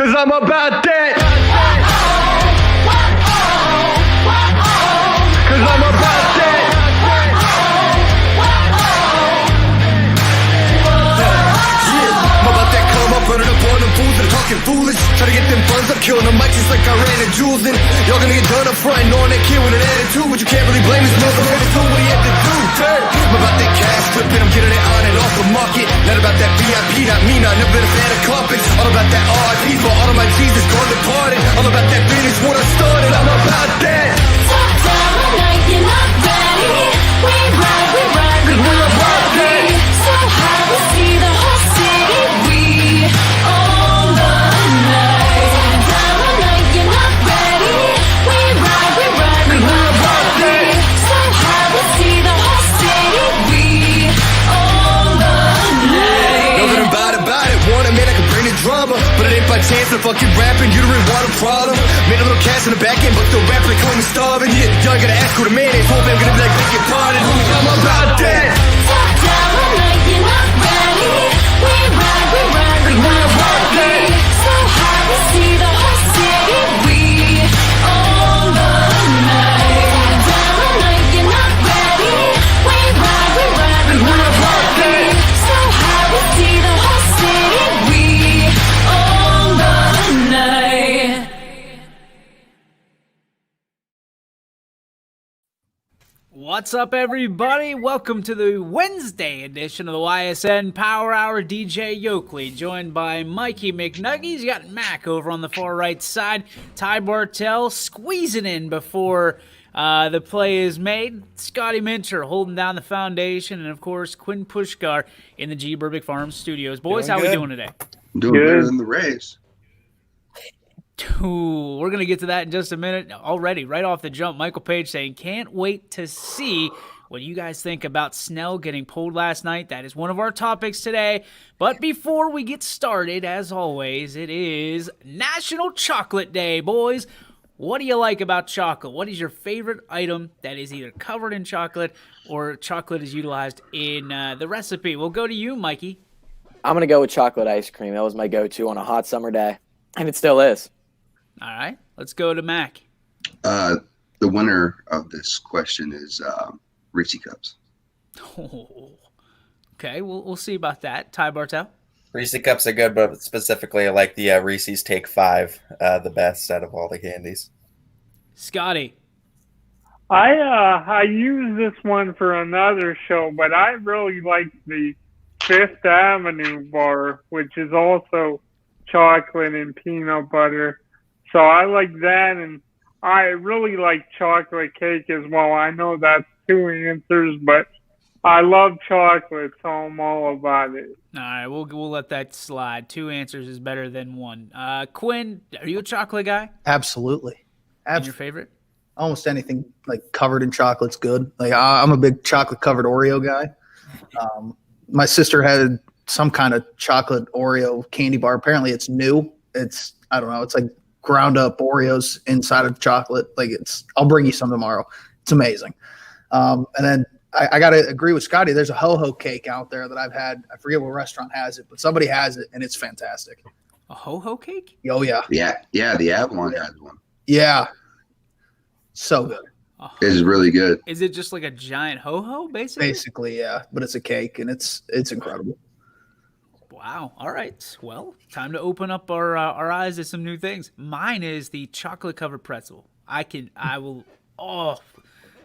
Cause I'm about that. Cause I'm about that. I'm about that come up, running up on them fools and talking foolish. Try to get them funds up, killing them mics just like I ran and jewels in. Y'all gonna get done up front, knowing that kid with an attitude, but you can't really blame his motherfucker for what he had to do. I'm about that cash flipping, I'm getting it on and off the market. Not about that VIP, not me, not never been a fan of carpets. All about that RIP for all of my Jesus gone departed. All about that finish when I started, I'm about that. Top down the night, you're not ready. We ride, cause we're about that. So high, we see the whole city. We own the night. Down the night, you're not ready. We ride, cause we're about that. So high, we see the whole city. We own the night. Know that I'm about it. Want it, man, I can bring the drama. But it ain't by chance I'm fucking rapping. You don't really want a problem. Made a little cash in the back end, but still rap like homie starving. Yeah, y'all gotta ask who the man is. Hope I'm gonna be like, beg your pardon. I'm about that. Top down the night, you're not ready. We ride, cause we're about that. So high, we see the whole city. We own the night. Down the night, you're not ready. We ride, cause we're about that. So high, we see the whole city. We own the night. What's up, everybody? Welcome to the Wednesday edition of the Ysn Power Hour. DJ Yoakley, joined by Mikey McNuggies. You got Mac over on the far right side. Ty Bartell squeezing in before the play is made. Scotty Mincher holding down the foundation. And, of course, Quinn Pushkar in the G. Burbick Farms studios. Boys, how we doing today? Doing better than the Rays. Ooh, we're going to get to that in just a minute. Already, right off the jump, Michael Page saying, can't wait to see what you guys think about Snell getting pulled last night. That is one of our topics today. But before we get started, as always, it is National Chocolate Day, boys. What do you like about chocolate? What is your favorite item that is either covered in chocolate or chocolate is utilized in the recipe? We'll go to you, Mikey. I'm going to go with chocolate ice cream. That was my go-to on a hot summer day, and it still is. All right, let's go to Mac. The winner of this question is Reese's Cups. Oh, okay, we'll see about that. Ty Bartell? Reese's Cups are good, but specifically I like the Reese's Take 5, the best out of all the candies. Scotty? I use this one for another show, but I really like the Fifth Avenue bar, which is also chocolate and peanut butter. So I like that, and I really like chocolate cake as well. I know that's two answers, but I love chocolate, so I'm all about it. All right, we'll let that slide. Two answers is better than one. Quinn, are you a chocolate guy? Absolutely. And your favorite? Almost anything like covered in chocolate's good. Like I'm a big chocolate covered Oreo guy. My sister had some kind of chocolate Oreo candy bar. Apparently it's new. I don't know. It's like ground up Oreos inside of chocolate. I'll bring you some tomorrow. It's amazing. And then I got to agree with Scotty. There's a ho-ho cake out there that I've had. I forget what restaurant has it, but somebody has it, and it's fantastic. A ho-ho cake? Oh, yeah. Yeah, the Avalon has one. Yeah. So good. It's really good. Is it just like a giant ho-ho, basically? Basically, yeah. But it's a cake, and it's incredible. Wow. All right. Well, time to open up our eyes to some new things. Mine is the chocolate-covered pretzel.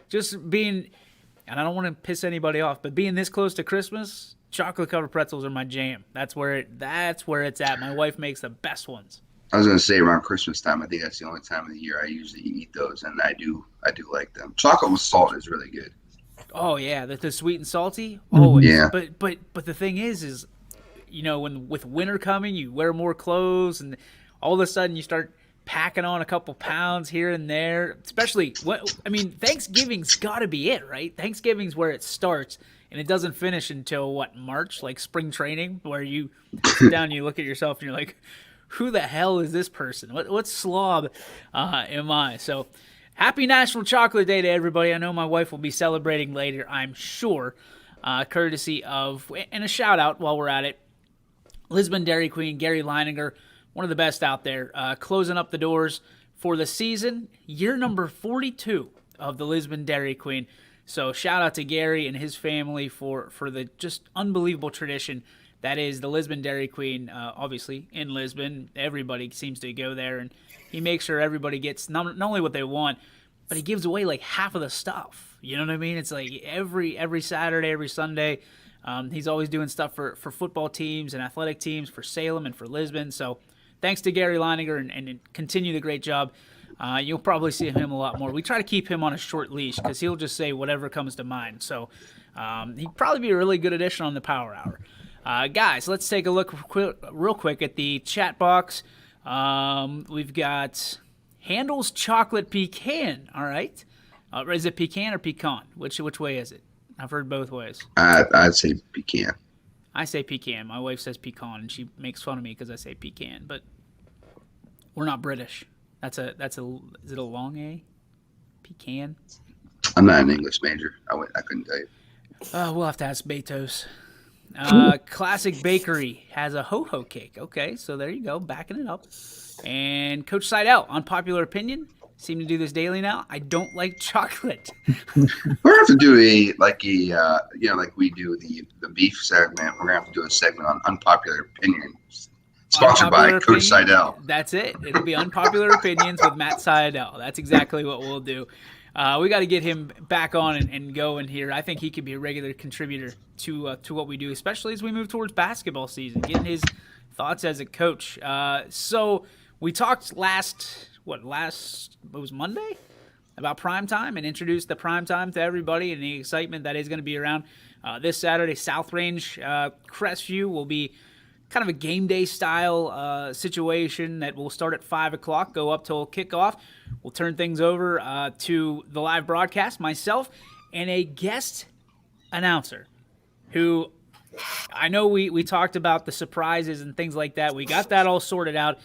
Just being, and I don't want to piss anybody off, but being this close to Christmas, chocolate-covered pretzels are my jam. That's where it's at. My wife makes the best ones. I was going to say around Christmas time, I think that's the only time of the year I usually eat those, and I do like them. Chocolate with salt is really good. Oh, yeah. The sweet and salty? Always. Yeah. But the thing is when with winter coming, you wear more clothes, and all of a sudden you start packing on a couple pounds here and there. Especially, Thanksgiving's got to be it, right? Thanksgiving's where it starts, and it doesn't finish until, March, like spring training, where you sit down and you look at yourself and you're like, who the hell is this person? What slob am I? So, happy National Chocolate Day to everybody. I know my wife will be celebrating later, I'm sure, courtesy of, and a shout out while we're at it, Lisbon Dairy Queen, Gary Leininger, one of the best out there, closing up the doors for the season, year number 42 of the Lisbon Dairy Queen. So shout out to Gary and his family for the just unbelievable tradition that is the Lisbon Dairy Queen. Obviously in Lisbon, everybody seems to go there, and he makes sure everybody gets not only what they want, but he gives away like half of the stuff. You know what I mean? It's like every Saturday, every Sunday, he's always doing stuff for football teams and athletic teams for Salem and for Lisbon. So thanks to Gary Leininger, and continue the great job. You'll probably see him a lot more. We try to keep him on a short leash because he'll just say whatever comes to mind. So he'd probably be a really good addition on the Power Hour. Guys, let's take a look real quick at the chat box. We've got Handel's Chocolate Pecan. All right. Is it pecan or pecan? Which way is it? I've heard both ways. I'd say pecan. I say pecan. My wife says pecan, and she makes fun of me because I say pecan. But we're not British. Is it a long A? Pecan? I'm not an English major. I couldn't tell you. We'll have to ask Betos. Classic Bakery has a ho-ho cake. Okay, so there you go, backing it up. And Coach Seidel, unpopular opinion, seem to do this daily now. I don't like chocolate. We're gonna have to do like we do the beef segment. We're gonna have to do a segment on unpopular opinions, sponsored by Coach Seidel. That's it. It'll be unpopular opinions with Matt Seidel. That's exactly what we'll do. We got to get him back on and going here. I think he could be a regular contributor to what we do, especially as we move towards basketball season, getting his thoughts as a coach. So we talked it was Monday, about primetime, and introduced the primetime to everybody and the excitement that is going to be around this Saturday. South Range Crestview will be kind of a game day style situation that will start at 5 o'clock, go up till kickoff. We'll turn things over to the live broadcast, myself, and a guest announcer who I know we talked about the surprises and things like that. We got that all sorted out,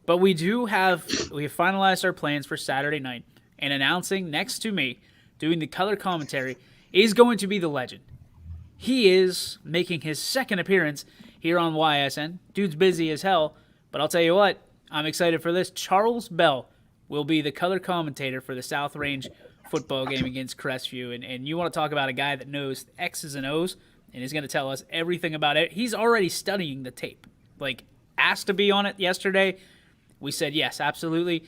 but we have finalized our plans for Saturday night, and announcing next to me, doing the color commentary, is going to be the legend. He is making his second appearance here on YSN. Dude's busy as hell, but I'll tell you what, I'm excited for this. Charles Bell will be the color commentator for the South Range football game against Crestview. And you want to talk about a guy that knows X's and O's and is going to tell us everything about it. He's already studying the tape. Like, asked to be on it yesterday. We said yes, absolutely.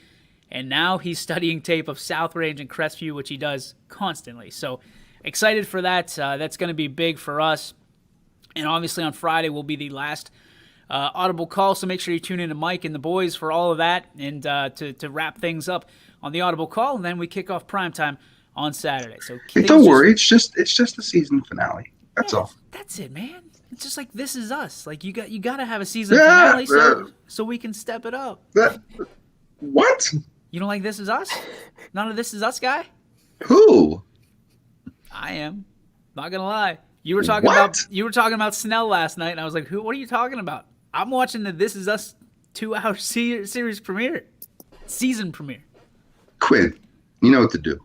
And now he's studying tape of South Range and Crestview, which he does constantly. So excited for that. That's going to be big for us. And obviously on Friday will be the last audible call, so make sure you tune in to Mike and the boys for all of that, and to wrap things up on the audible call, and then we kick off primetime on Saturday. So hey, don't worry, it's just the season finale. That's all. That's it, man. It's just like This Is Us. Like you got to have a season finale so we can step it up. What? You don't like This Is Us? Not a This Is Us guy? Who? I am. Not gonna lie. You were talking about Snell last night, and I was like, "What are you talking about?" I'm watching the This Is Us 2-hour series premiere, season premiere. Quinn, you know what to do.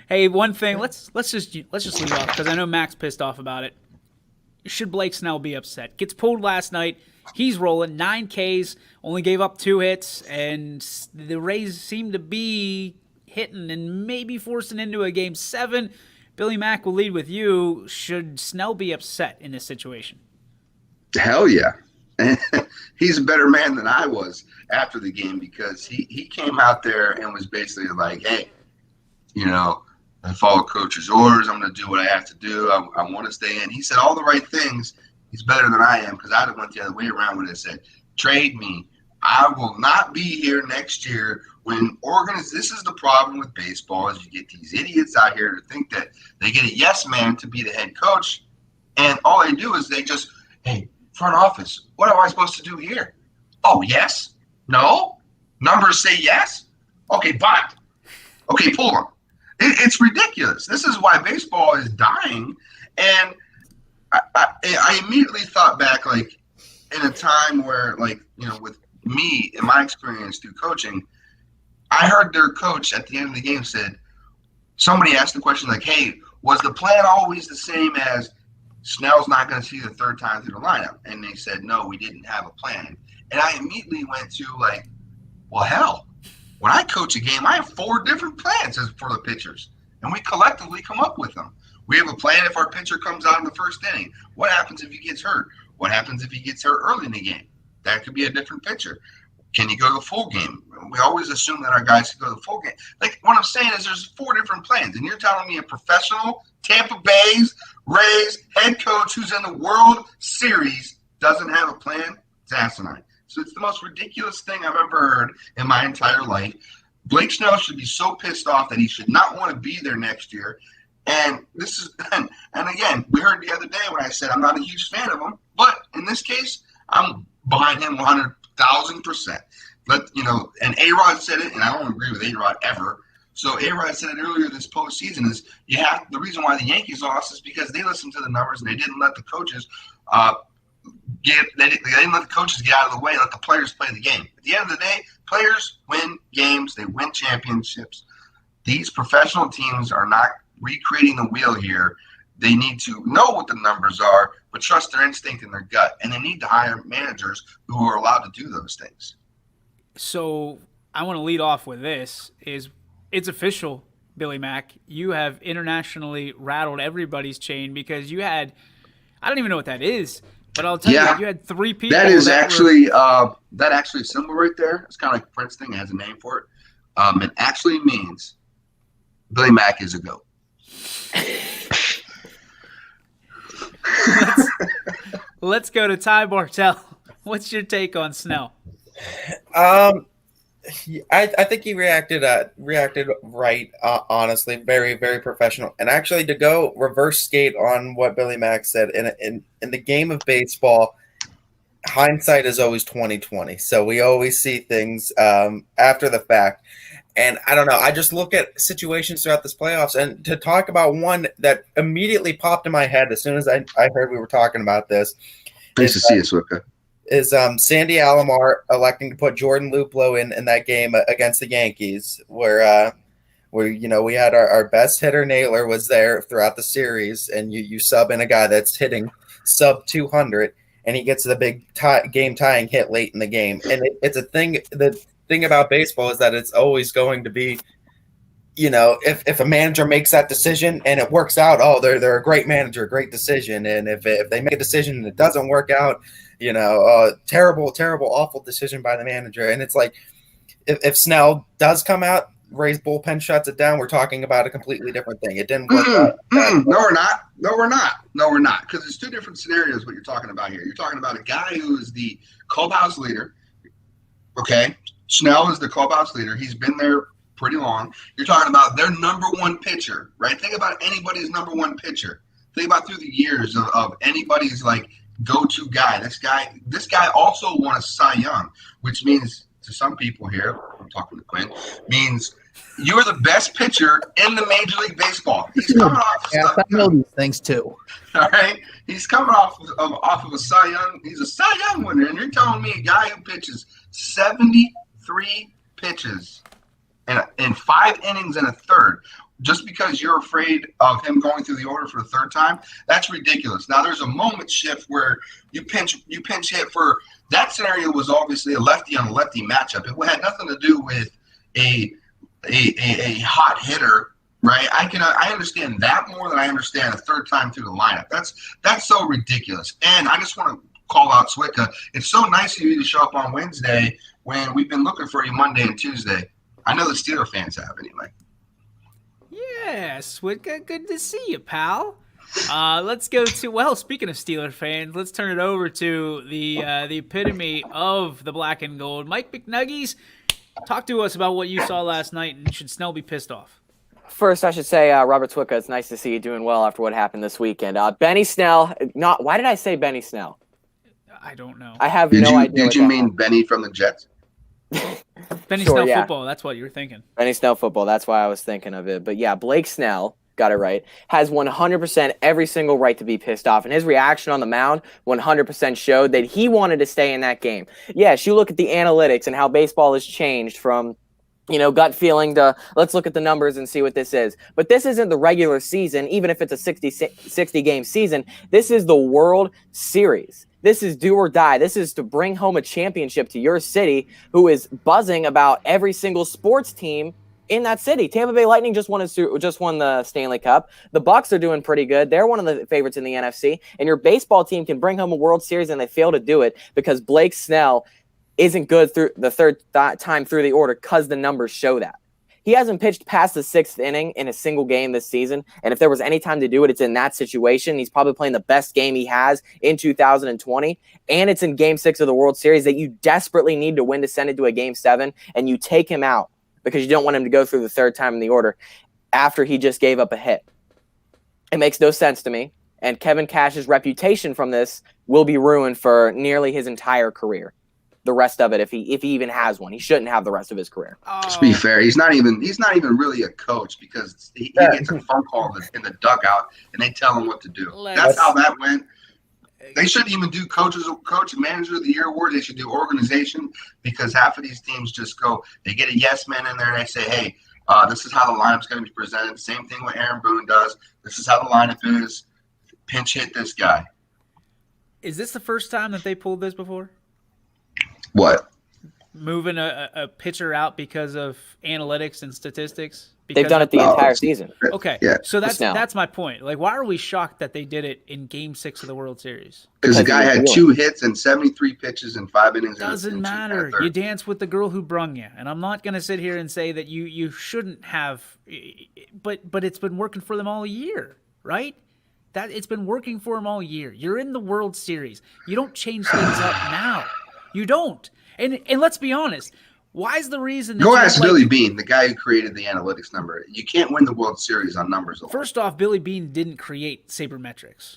Hey, one thing. Let's just leave off because I know Mac's pissed off about it. Should Blake Snell be upset? Gets pulled last night. He's rolling 9 Ks. Only gave up 2 hits, and the Rays seem to be hitting and maybe forcing into a Game 7. Billy Mack will lead with you. Should Snell be upset in this situation? Hell yeah. He's a better man than I was after the game, because he came out there and was basically like, hey, I follow coach's orders. I'm going to do what I have to do. I want to stay in. He said all the right things. He's better than I am, because I'd have went the other way around when I said, trade me. I will not be here next year. This is the problem with baseball, is you get these idiots out here to think that they get a yes man to be the head coach, and all they do is they just, hey, front office, what am I supposed to do here? Oh, yes? No? Numbers say yes? Okay, but. Okay, pull them. It's ridiculous. This is why baseball is dying, and I immediately thought back, like, in a time where, like, with me, in my experience through coaching, I heard their coach at the end of the game said, somebody asked the question like, hey, was the plan always the same as Snell's not going to see the third time through the lineup. And they said, no, we didn't have a plan. And I immediately went to like, well, hell, when I coach a game, I have 4 different plans for the pitchers. And we collectively come up with them. We have a plan if our pitcher comes out in the first inning. What happens if he gets hurt? What happens if he gets hurt early in the game? That could be a different pitcher. Can he go the full game? We always assume that our guys can go the full game. Like, what I'm saying is there's 4 different plans. And you're telling me a professional Tampa Bay's Rays head coach who's in the World Series doesn't have a plan? It's asinine. So it's the most ridiculous thing I've ever heard in my entire life. Blake Snell should be so pissed off that he should not want to be there next year. And this is, and again, we heard the other day when I said I'm not a huge fan of him, but in this case, I'm behind him 100,000%. And A-Rod said it, and I don't agree with A-Rod ever. So A-Rod said it earlier this postseason is the reason why the Yankees lost is because they listened to the numbers and they didn't let the coaches they didn't let the coaches get out of the way and let the players play the game. At the end of the day, players win games, they win championships. These professional teams are not recreating the wheel here. They need to know what the numbers are, but trust their instinct and their gut. And they need to hire managers who are allowed to do those things. So I want to lead off with this. It's official, Billy Mack. You have internationally rattled everybody's chain because you had – I don't even know what that is, but I'll tell you had 3 people. That is actually that actually symbol right there. It's kind of like a Prince thing. It has a name for it. It actually means Billy Mack is a GOAT. Let's go to Ty Bartell. What's your take on Snell? I think he reacted right, honestly, very, very professional. And actually, to go reverse skate on what Billy Mack said, in the game of baseball, hindsight is always 20/20. So we always see things after the fact. And I don't know. I just look at situations throughout this playoffs, and to talk about one that immediately popped in my head as soon as I heard we were talking about this. Nice to see you, Swicka. Is Sandy Alomar electing to put Jordan Luplow in that game against the Yankees, where we had our best hitter Naylor was there throughout the series, and you sub in a guy that's hitting sub 200, and he gets the big game tying hit late in the game, and it's a thing. The thing about baseball is that it's always going to be, if a manager makes that decision and it works out, they're a great manager, great decision, and if they make a decision and it doesn't work out, terrible, awful decision by the manager. And it's like, if Snell does come out, Ray's bullpen shuts it down, we're talking about a completely different thing. It didn't work out. No, we're not. Because it's 2 different scenarios what you're talking about here. You're talking about a guy who is the clubhouse leader. Okay. Snell is the clubhouse leader. He's been there pretty long. You're talking about their number 1 pitcher, right? Think about anybody's number 1 pitcher. Think about through the years of anybody's like go-to guy. This guy also won a Cy Young, which means to some people here, I'm talking to Quinn, means you're the best pitcher in the Major League Baseball. He's coming off. I know these things too. All right, he's coming off of a Cy Young. He's a Cy Young winner, and you're telling me a guy who pitches 73 pitches in 5 innings and a third, just because you're afraid of him going through the order for the 3rd time, that's ridiculous. Now there's a moment shift where you pinch hit for that scenario was obviously a lefty on a lefty matchup. It had nothing to do with a hot hitter, right? I understand that more than I understand a 3rd time through the lineup. That's so ridiculous. And I just want to call out Swicka. It's so nice of you to show up on Wednesday when we've been looking for you Monday and Tuesday. I know the Steeler fans have anyway. Yeah, Swicka, good to see you, pal. Let's go to, speaking of Steeler fans, let's turn it over to the epitome of the black and gold. Mike McNuggies, talk to us about what you saw last night, and should Snell be pissed off? First, I should say, Robert Swicka, it's nice to see you doing well after what happened this weekend. Benny Snell, why did I say Benny Snell? I don't know. I have no idea. Did you mean Benny from the Jets? Benny Snell football, that's what you were thinking. Benny Snell football, that's why I was thinking of it. But yeah, Blake Snell, got it right, has 100% every single right to be pissed off. And his reaction on the mound 100% showed that he wanted to stay in that game. Yes, you look at the analytics and how baseball has changed from gut feeling to let's look at the numbers and see what this is. But this isn't the regular season, even if it's a 60 game season. This is the World Series. This is do or die. This is to bring home a championship to your city, who is buzzing about every single sports team in that city. Tampa Bay Lightning just won the Stanley Cup. The Bucks are doing pretty good. They're one of the favorites in the NFC. And your baseball team can bring home a World Series, and they fail to do it because Blake Snell isn't good through the third time through the order because the numbers show that. He hasn't pitched past the 6th inning in a single game this season, and if there was any time to do it, it's in that situation. He's probably playing the best game he has in 2020, and it's in Game 6 of the World Series that you desperately need to win to send it to a Game 7, and you take him out because you don't want him to go through the third time in the order after he just gave up a hit. It makes no sense to me, and Kevin Cash's reputation from this will be ruined for nearly his entire career. The rest of it, if he even has one, he shouldn't have the rest of his career. To be fair, he's not even really a coach because he gets a phone call in the dugout and they tell him what to do. That's how that went. They shouldn't even do coach and manager of the year award. They should do organization, because half of these teams just go. They get a yes man in there and they say, hey, this is how the lineup's going to be presented. Same thing what Aaron Boone does. This is how the lineup is. Pinch hit this guy. Is this the first time that they pulled this before? What? Moving a pitcher out because of analytics and statistics? They've done it the entire season. Okay, yeah. So that's my point. Like, why are we shocked that they did it in Game 6 of the World Series? Because the guy had 2 hits and 73 pitches in 5 innings. Doesn't matter. You dance with the girl who brung you. And I'm not going to sit here and say that you shouldn't have, but it's been working for them all year, right? That it's been working for them all year. You're in the World Series. You don't change things up now. You don't. And let's be honest. Why is the reason that Go ask Billy Bean, the guy who created the analytics number. You can't win the World Series on numbers alone. First off, Billy Bean didn't create Sabermetrics.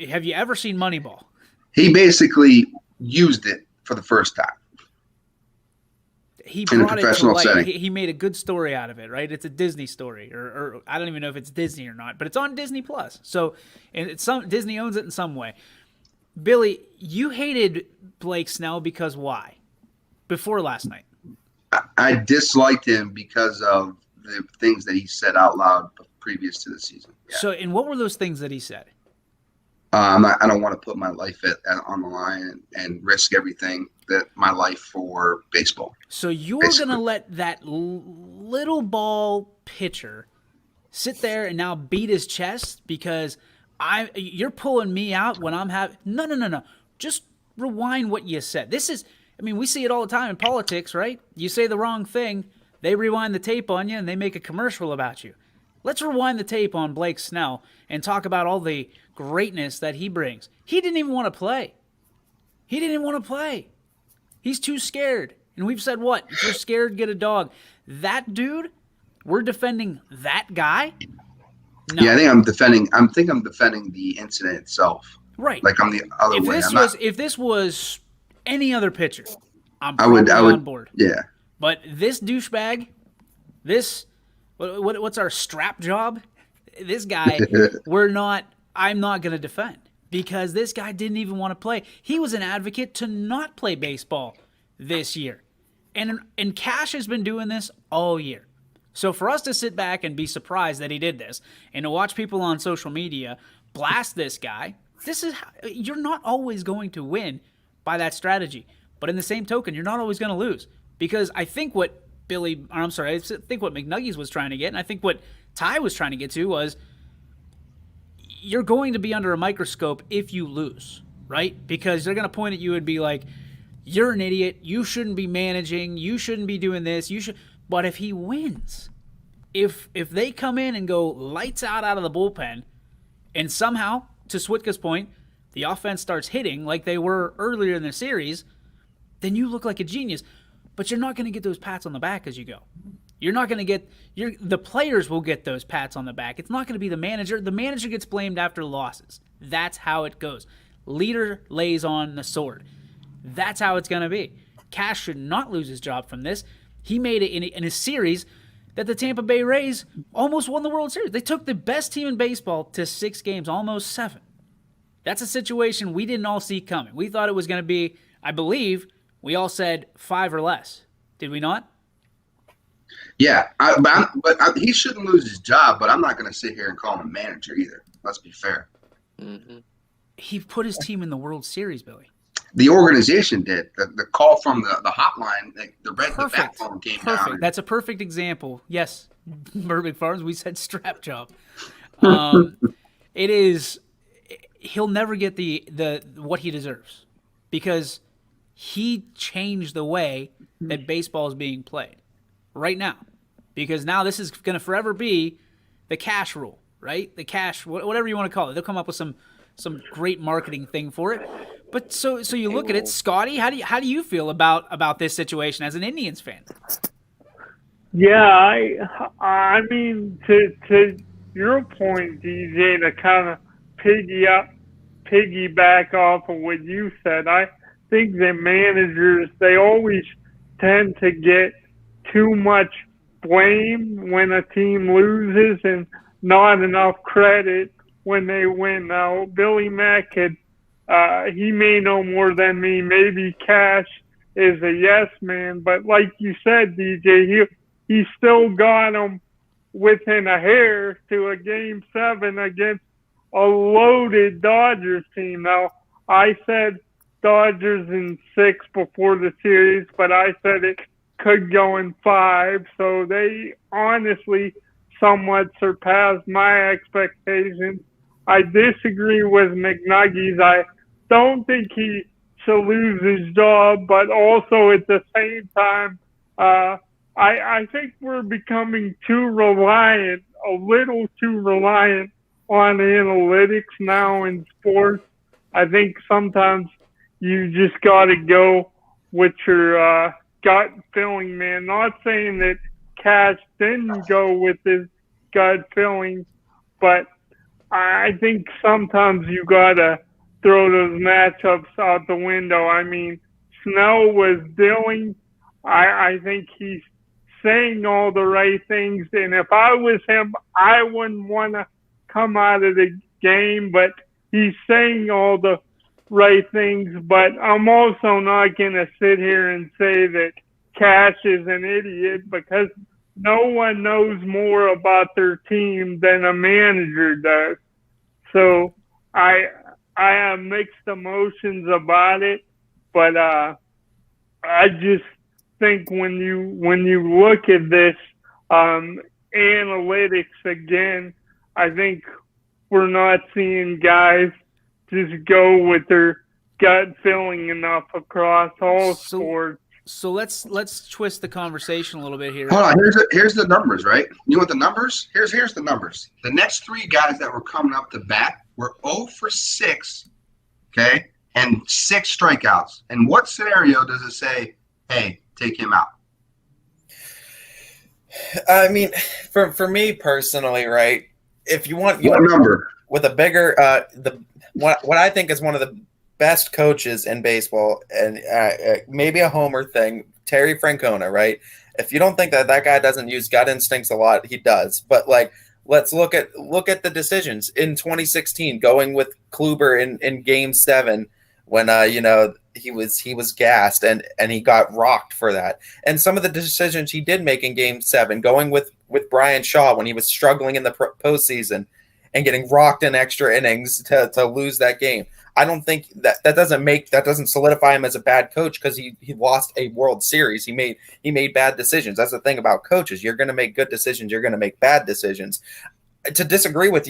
Have you ever seen Moneyball? He basically used it for the first time. He in a brought professional it to light. setting. He made a good story out of it, right? It's a Disney story, or I don't even know if it's Disney or not, but it's on Disney Plus. So, and Disney owns it in some way. Billy, you hated Blake Snell because why? Before last night. I disliked him because of the things that he said out loud previous to the season. Yeah. So, and what were those things that he said? I don't want to put my life on the line and risk everything that my life for baseball. So you're going to let that little ball pitcher sit there and now beat his chest because you're pulling me out when I'm having no. Just rewind what you said. We see it all the time in politics, right? You say the wrong thing, they rewind the tape on you and they make a commercial about you. Let's rewind the tape on Blake Snell and talk about all the greatness that he brings. He didn't even want to play. He's too scared. And we've said what? If you're scared, get a dog. That dude, we're defending that guy? No. Yeah, I think I'm defending the incident itself. Right. Like I'm the other way. If this was any other pitcher, I would on board. Yeah. But this douchebag, what's our strap job? This guy, I'm not going to defend because this guy didn't even want to play. He was an advocate to not play baseball this year. And Cash has been doing this all year. So for us to sit back and be surprised that he did this and to watch people on social media blast this guy, you're not always going to win by that strategy. But in the same token, you're not always going to lose because I think what McNuggies was trying to get, and I think what Ty was trying to get to was you're going to be under a microscope if you lose, right? Because they're going to point at you and be like, you're an idiot. You shouldn't be managing. You shouldn't be doing this. You should. But if he wins, if they come in and go lights out of the bullpen, and somehow, to Switka's point, the offense starts hitting like they were earlier in the series, then you look like a genius. But you're not going to get those pats on the back as you go. You're not going to get the players will get those pats on the back. It's not going to be the manager. The manager gets blamed after losses. That's how it goes. Leader lays on the sword. That's how it's going to be. Cash should not lose his job from this. He made it in a series that the Tampa Bay Rays almost won the World Series. They took the best team in baseball to 6 games, almost 7. That's a situation we didn't all see coming. We thought it was going to be, I believe, we all said 5 or less. Did we not? Yeah, he shouldn't lose his job, but I'm not going to sit here and call him a manager either. Let's be fair. Mm-hmm. He put his team in the World Series, Billy. The organization did. The call from the hotline, the bat phone came Perfect. down. That's a perfect example. Yes, Burbank Farms, we said strap job. It is. He'll never get the what he deserves because he changed the way that baseball is being played right now. Because now this is going to forever be the cash rule, right? The cash, whatever you want to call it. They'll come up with some great marketing thing for it. But so you look at it, Scotty. How do you feel about this situation as an Indians fan? Yeah, I mean to your point, DJ, to kind of piggyback off of what you said. I think that managers, they always tend to get too much blame when a team loses and not enough credit when they win. Now, Billy Mack he may know more than me. Maybe Cash is a yes man, but like you said, DJ, he still got him within a hair to a Game 7 against a loaded Dodgers team. Now, I said Dodgers in 6 before the series, but I said it could go in 5. So they honestly somewhat surpassed my expectations. I disagree with McNuggies. I don't think he should lose his job, but also at the same time, I think we're becoming a little too reliant on analytics now in sports. I think sometimes you just got to go with your gut feeling, man. Not saying that Cash didn't go with his gut feeling, but I think sometimes you got to throw those matchups out the window. I mean, Snell was dealing. I think he's saying all the right things, and if I was him, I wouldn't want to come out of the game, but he's saying all the right things. But I'm also not going to sit here and say that Cash is an idiot, because no one knows more about their team than a manager does. So I have mixed emotions about it, but I just think when you look at this analytics again, I think we're not seeing guys just go with their gut feeling enough across all sports. So let's twist the conversation a little bit here. Hold on, here's the numbers, right? You want the numbers? Here's the numbers. The next 3 guys that were coming up to bat were 0 for 6, okay, and 6 strikeouts. And what scenario does it say, hey, take him out? I mean, for me personally, right? If you want number with a bigger, what I think is one of the best coaches in baseball, and maybe a homer thing, Terry Francona, right? If you don't think that guy doesn't use gut instincts a lot, he does. But like, let's look at the decisions in 2016, going with Kluber in Game 7 when he was gassed and he got rocked for that. And some of the decisions he did make in Game 7, going with Brian Shaw when he was struggling in the postseason and getting rocked in extra innings to lose that game. I don't think that doesn't solidify him as a bad coach, because he lost a World Series. He made bad decisions. That's the thing about coaches. You're going to make good decisions. You're going to make bad decisions. To disagree with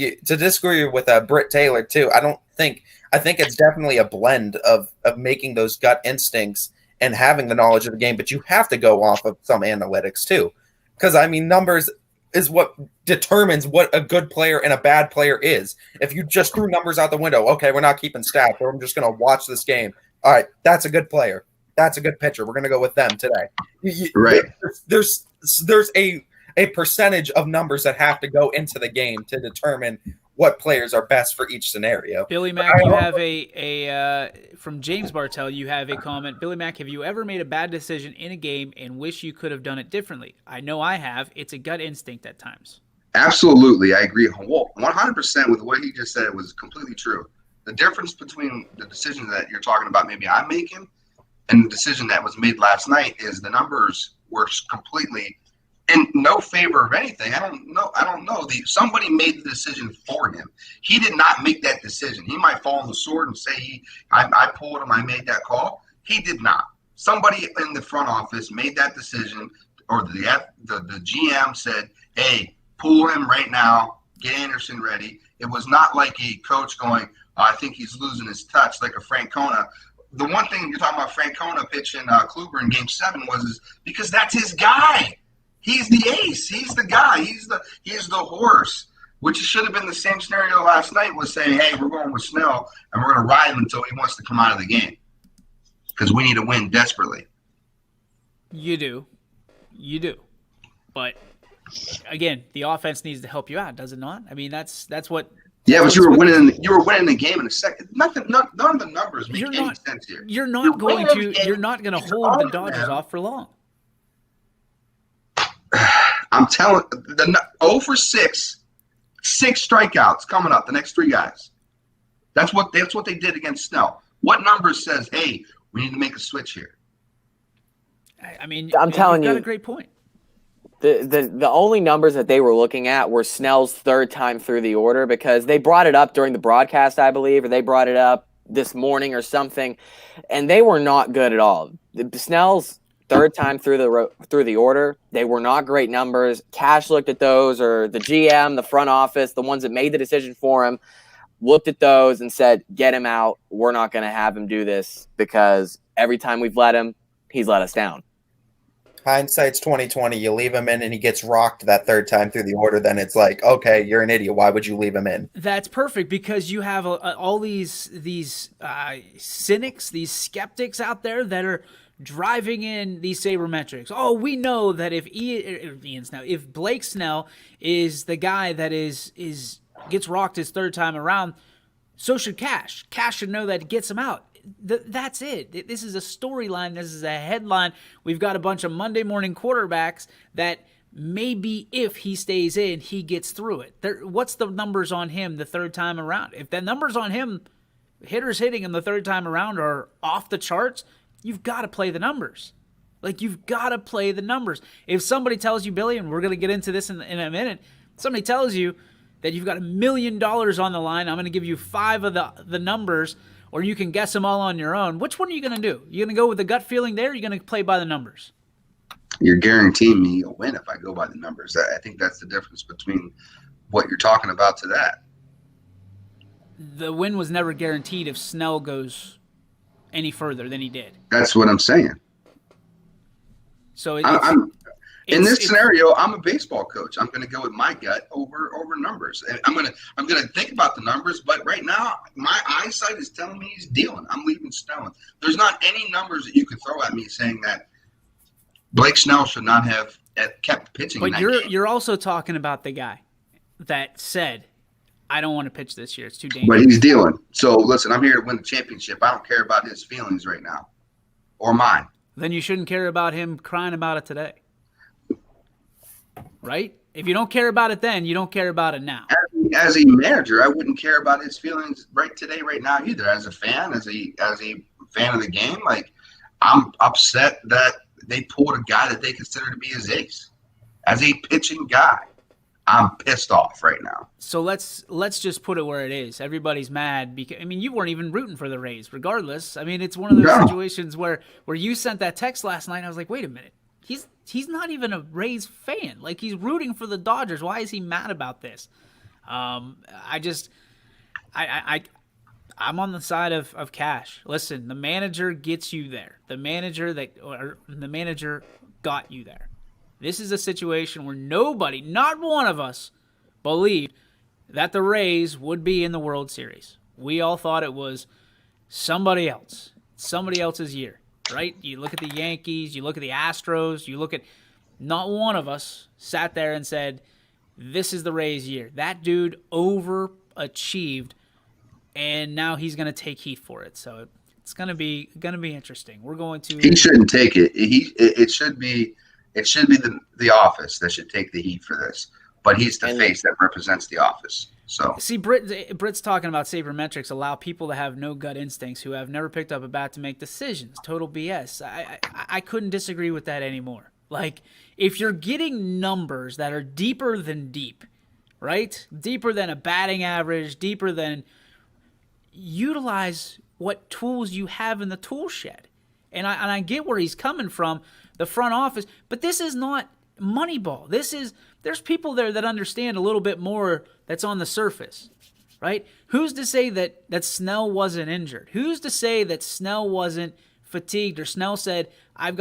Britt Taylor too. I think it's definitely a blend of making those gut instincts and having the knowledge of the game, but you have to go off of some analytics too. Because I mean, numbers is what determines what a good player and a bad player is. If you just threw numbers out the window, okay, we're not keeping stats, or I'm just going to watch this game. All right, that's a good player. That's a good pitcher. We're going to go with them today. Right. There's a percentage of numbers that have to go into the game to determine what players are best for each scenario. Billy Mack, you have a from James Bartell, you have a comment. Billy Mack, have you ever made a bad decision in a game and wish you could have done it differently? I know I have. It's a gut instinct at times. Absolutely. I agree 100% with what he just said. It was completely true. The difference between the decision that you're talking about maybe I'm making and the decision that was made last night is the numbers were completely in no favor of anything. I don't know. Somebody made the decision for him. He did not make that decision. He might fall on the sword and say I pulled him, I made that call. He did not. Somebody in the front office made that decision, or the GM said, "Hey, pull him right now. Get Anderson ready." It was not like a coach going, "I think he's losing his touch," like a Francona. The one thing you're talking about, Francona pitching Kluber in Game 7 is because that's his guy. He's the ace. He's the guy. He's the horse. Which should have been the same scenario last night, was saying, "Hey, we're going with Snell and we're going to ride him until he wants to come out of the game because we need to win desperately." You do, but again, the offense needs to help you out, does it not? I mean, that's what. Yeah, but you were winning the game in a second. None of the numbers make any sense here. You're not going to hold the Dodgers off for long. I'm telling the 0 for 6 strikeouts coming up. The next 3 guys. That's what they did against Snell. What number says, "Hey, we need to make a switch here"? I mean, I'm telling you, got a great point. The only numbers that they were looking at were Snell's third time through the order, because they brought it up during the broadcast, I believe, or they brought it up this morning or something, and they were not good at all. Snell's third time through the order, they were not great numbers. Cash looked at those, or the GM, the front office, the ones that made the decision for him, looked at those and said, "Get him out. We're not going to have him do this, because every time we've let him, he's let us down." Hindsight's 2020. You leave him in and he gets rocked that third time through the order, then it's like, okay, you're an idiot. Why would you leave him in? That's perfect, because you have all these cynics, these skeptics out there that are driving in these sabermetrics. Oh, we know that if Blake Snell is the guy that gets rocked his third time around, so should Cash. Cash should know that it gets him out. That's it. This is a storyline. This is a headline. We've got a bunch of Monday morning quarterbacks that maybe if he stays in, he gets through it. What's the numbers on him the third time around? If the numbers on him, hitters hitting him the third time around, are off the charts, you've got to play the numbers. You've got to play the numbers. If somebody tells you, Billy, and we're going to get into this in a minute, somebody tells you that you've got $1 million on the line, I'm going to give you 5 of the numbers, or you can guess them all on your own. Which one are you going to do? You going to go with the gut feeling there, or are you going to play by the numbers? You're guaranteeing me a win if I go by the numbers. I think that's the difference between what you're talking about to that. The win was never guaranteed if Snell goes any further than he did. That's what I'm saying. So in this scenario, I'm a baseball coach. I'm going to go with my gut over numbers. And I'm going to think about the numbers, but right now my eyesight is telling me he's dealing. I'm leaving Snell. There's not any numbers that you could throw at me saying that Blake Snell should not have kept pitching. But you're also talking about the guy that said, "I don't want to pitch this year. It's too dangerous." But he's dealing. So listen, I'm here to win the championship. I don't care about his feelings right now, or mine. Then you shouldn't care about him crying about it today. Right? If you don't care about it then, you don't care about it now. As a manager, I wouldn't care about his feelings right now either. As a fan, as a fan of the game, I'm upset that they pulled a guy that they consider to be his ace. As a pitching guy, I'm pissed off right now. So let's just put it where it is. Everybody's mad because you weren't even rooting for the Rays, regardless. It's one of those situations where you sent that text last night. And I was like, wait a minute. He's not even a Rays fan. He's rooting for the Dodgers. Why is he mad about this? I'm on the side of Cash. Listen, the manager gets you there. The manager got you there. This is a situation where nobody, not one of us, believed that the Rays would be in the World Series. We all thought it was somebody else's year. Right? You look at the Yankees, you look at the Astros, not one of us sat there and said, this is the Rays' year. That dude overachieved, and now he's going to take heat for it. So it's going to be interesting. We're going to. He shouldn't take it. It should be the office that should take the heat for this. But he's the face that represents the office. So see, Britt's talking about sabermetrics allow people to have no gut instincts who have never picked up a bat to make decisions. Total BS. I couldn't disagree with that anymore. Like, if you're getting numbers that are deeper than deep, right? Deeper than a batting average, deeper than, utilize what tools you have in the tool shed. And I get where he's coming from, the front office, but this is not Moneyball. There's people there that understand a little bit more that's on the surface, right? Who's to say that Snell wasn't injured? Who's to say that Snell wasn't fatigued, or Snell said, I'm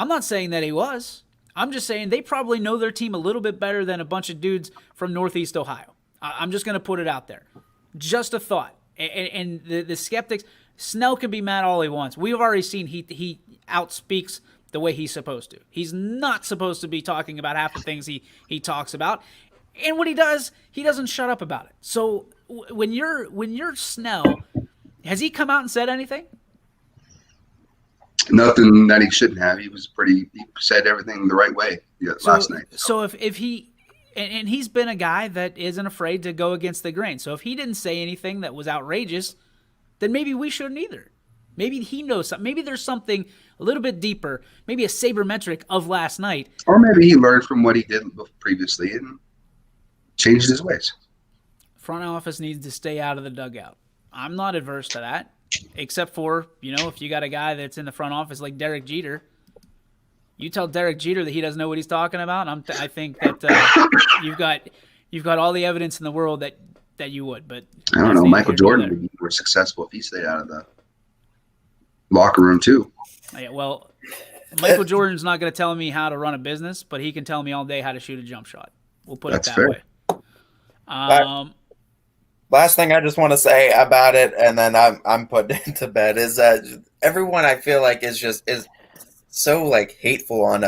not saying that he was. I'm just saying they probably know their team a little bit better than a bunch of dudes from Northeast Ohio. I'm just going to put it out there. Just a thought. And the skeptics, Snell can be mad all he wants. We've already seen he outspeaks the way he's supposed to. He's not supposed to be talking about half the things he talks about. And when he does, he doesn't shut up about it. So when you're Snell, has he come out and said anything? Nothing that he shouldn't have. He said everything the right way last night. So if he, and he's been a guy that isn't afraid to go against the grain. So if he didn't say anything that was outrageous, then maybe we shouldn't either. Maybe he knows something. Maybe there's something a little bit deeper, maybe a sabermetric of last night. Or maybe he learned from what he did previously and changed his ways. Front office needs to stay out of the dugout. I'm not adverse to that, except for, if you got a guy that's in the front office like Derek Jeter, you tell Derek Jeter that he doesn't know what he's talking about, I think that you've got all the evidence in the world that you would. But I don't know. Michael Jordan would be more successful if he stayed out of the locker room too. Yeah, well, Michael Jordan's not going to tell me how to run a business, but he can tell me all day how to shoot a jump shot. We'll put it that fair. way. Last thing I just want to say about it, and then I'm putting it to bed, is that everyone I feel like is so like hateful on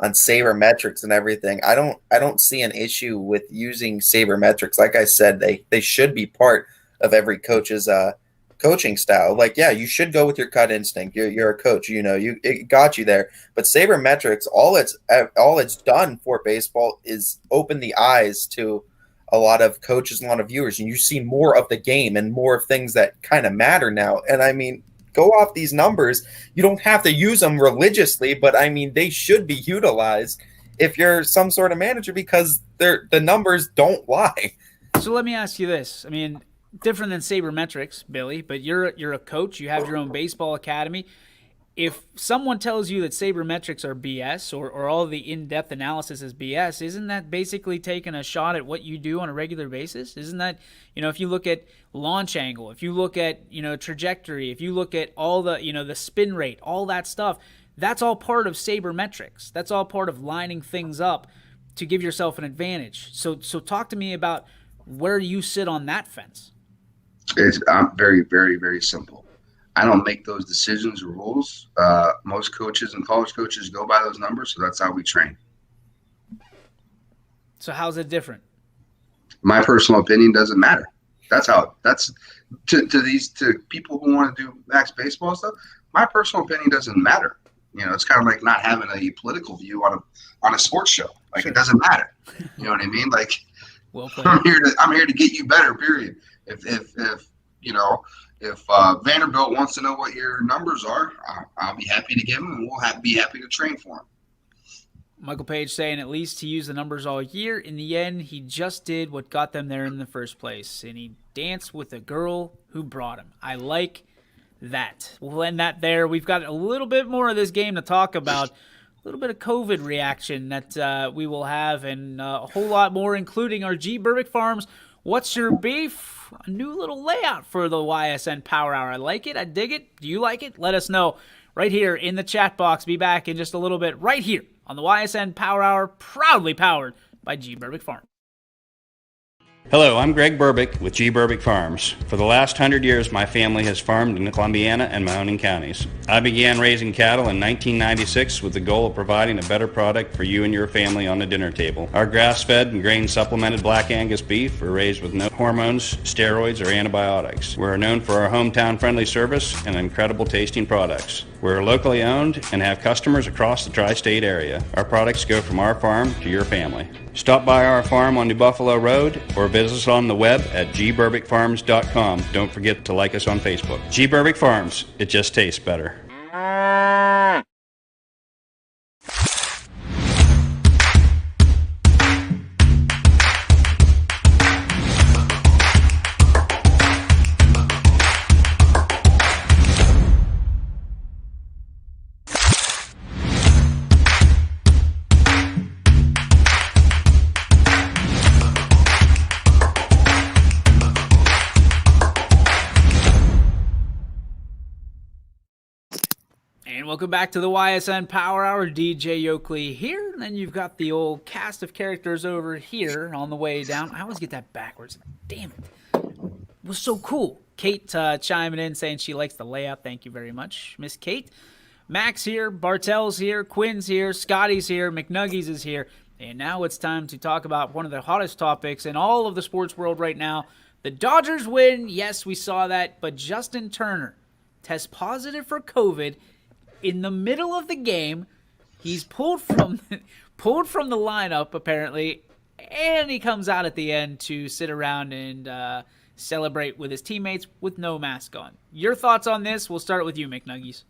sabermetrics and everything. I don't see an issue with using sabermetrics. Like I said, they should be part of every coach's coaching style. Like, yeah, you should go with your gut instinct. You're a coach, it got you there. But sabermetrics, all it's done for baseball is open the eyes to a lot of coaches and a lot of viewers, and you see more of the game and more of things that kind of matter now. And I mean, go off these numbers. You don't have to use them religiously, but I mean, they should be utilized if you're some sort of manager, because the numbers don't lie. So let me ask you this. I mean, different than sabermetrics, Billy, but you're a coach. You have your own baseball academy. If someone tells you that sabermetrics are BS or all the in-depth analysis is BS, isn't that basically taking a shot at what you do on a regular basis? Isn't that, if you look at launch angle, if you look at, trajectory, if you look at all the, the spin rate, all that stuff, that's all part of sabermetrics. That's all part of lining things up to give yourself an advantage. So talk to me about where you sit on that fence. It's very, very, very simple. I don't make those decisions or rules. Most coaches and college coaches go by those numbers, so that's how we train. So how's it different? My personal opinion doesn't matter. That's to people who want to do max baseball stuff. My personal opinion doesn't matter. It's kind of like not having a political view on a sports show. Like, sure. It doesn't matter. You know what I mean? Like, well played. I'm here to get you better. Period. If Vanderbilt wants to know what your numbers are, I'll be happy to give them, and we'll be happy to train for them. Michael Page saying at least he used the numbers all year. In the end, he just did what got them there in the first place, and he danced with the girl who brought him. I like that. We'll end that there. We've got a little bit more of this game to talk about, a little bit of COVID reaction that we will have, and a whole lot more, including our G. Burbick Farms What's Your Beef? A new little layout for the Ysn Power Hour. I like it. I dig it. Do you like it? Let us know right here in the chat box. Be back in just a little bit right here on the Ysn Power Hour, proudly powered by G. Burbick Farm. Hello, I'm Greg Burbick with G. Burbick Farms. For the last 100 years, my family has farmed in Columbiana and Mahoning counties. I began raising cattle in 1996 with the goal of providing a better product for you and your family on the dinner table. Our grass-fed and grain-supplemented Black Angus beef are raised with no hormones, steroids, or antibiotics. We're known for our hometown-friendly service and incredible tasting products. We're locally owned and have customers across the tri-state area. Our products go from our farm to your family. Stop by our farm on New Buffalo Road or visit us on the web at gburbickfarms.com. Don't forget to like us on Facebook. G. Burbick Farms, it just tastes better. And welcome back to the Ysn Power Hour. DJ Yoakley here, and then you've got the old cast of characters over here on the way down. I always get that backwards. Damn it. It was so cool. Kate chiming in saying she likes the layout. Thank you very much, Miss Kate. Max here, Bartell's here, Quinn's here, Scotty's here, McNuggies is here. And now it's time to talk about one of the hottest topics in all of the sports world right now. The Dodgers win. Yes, we saw that. But Justin Turner tests positive for COVID in the middle of the game. He's pulled from the lineup, apparently. And he comes out at the end to sit around and celebrate with his teammates with no mask on. Your thoughts on this? We'll start with you, McNuggies.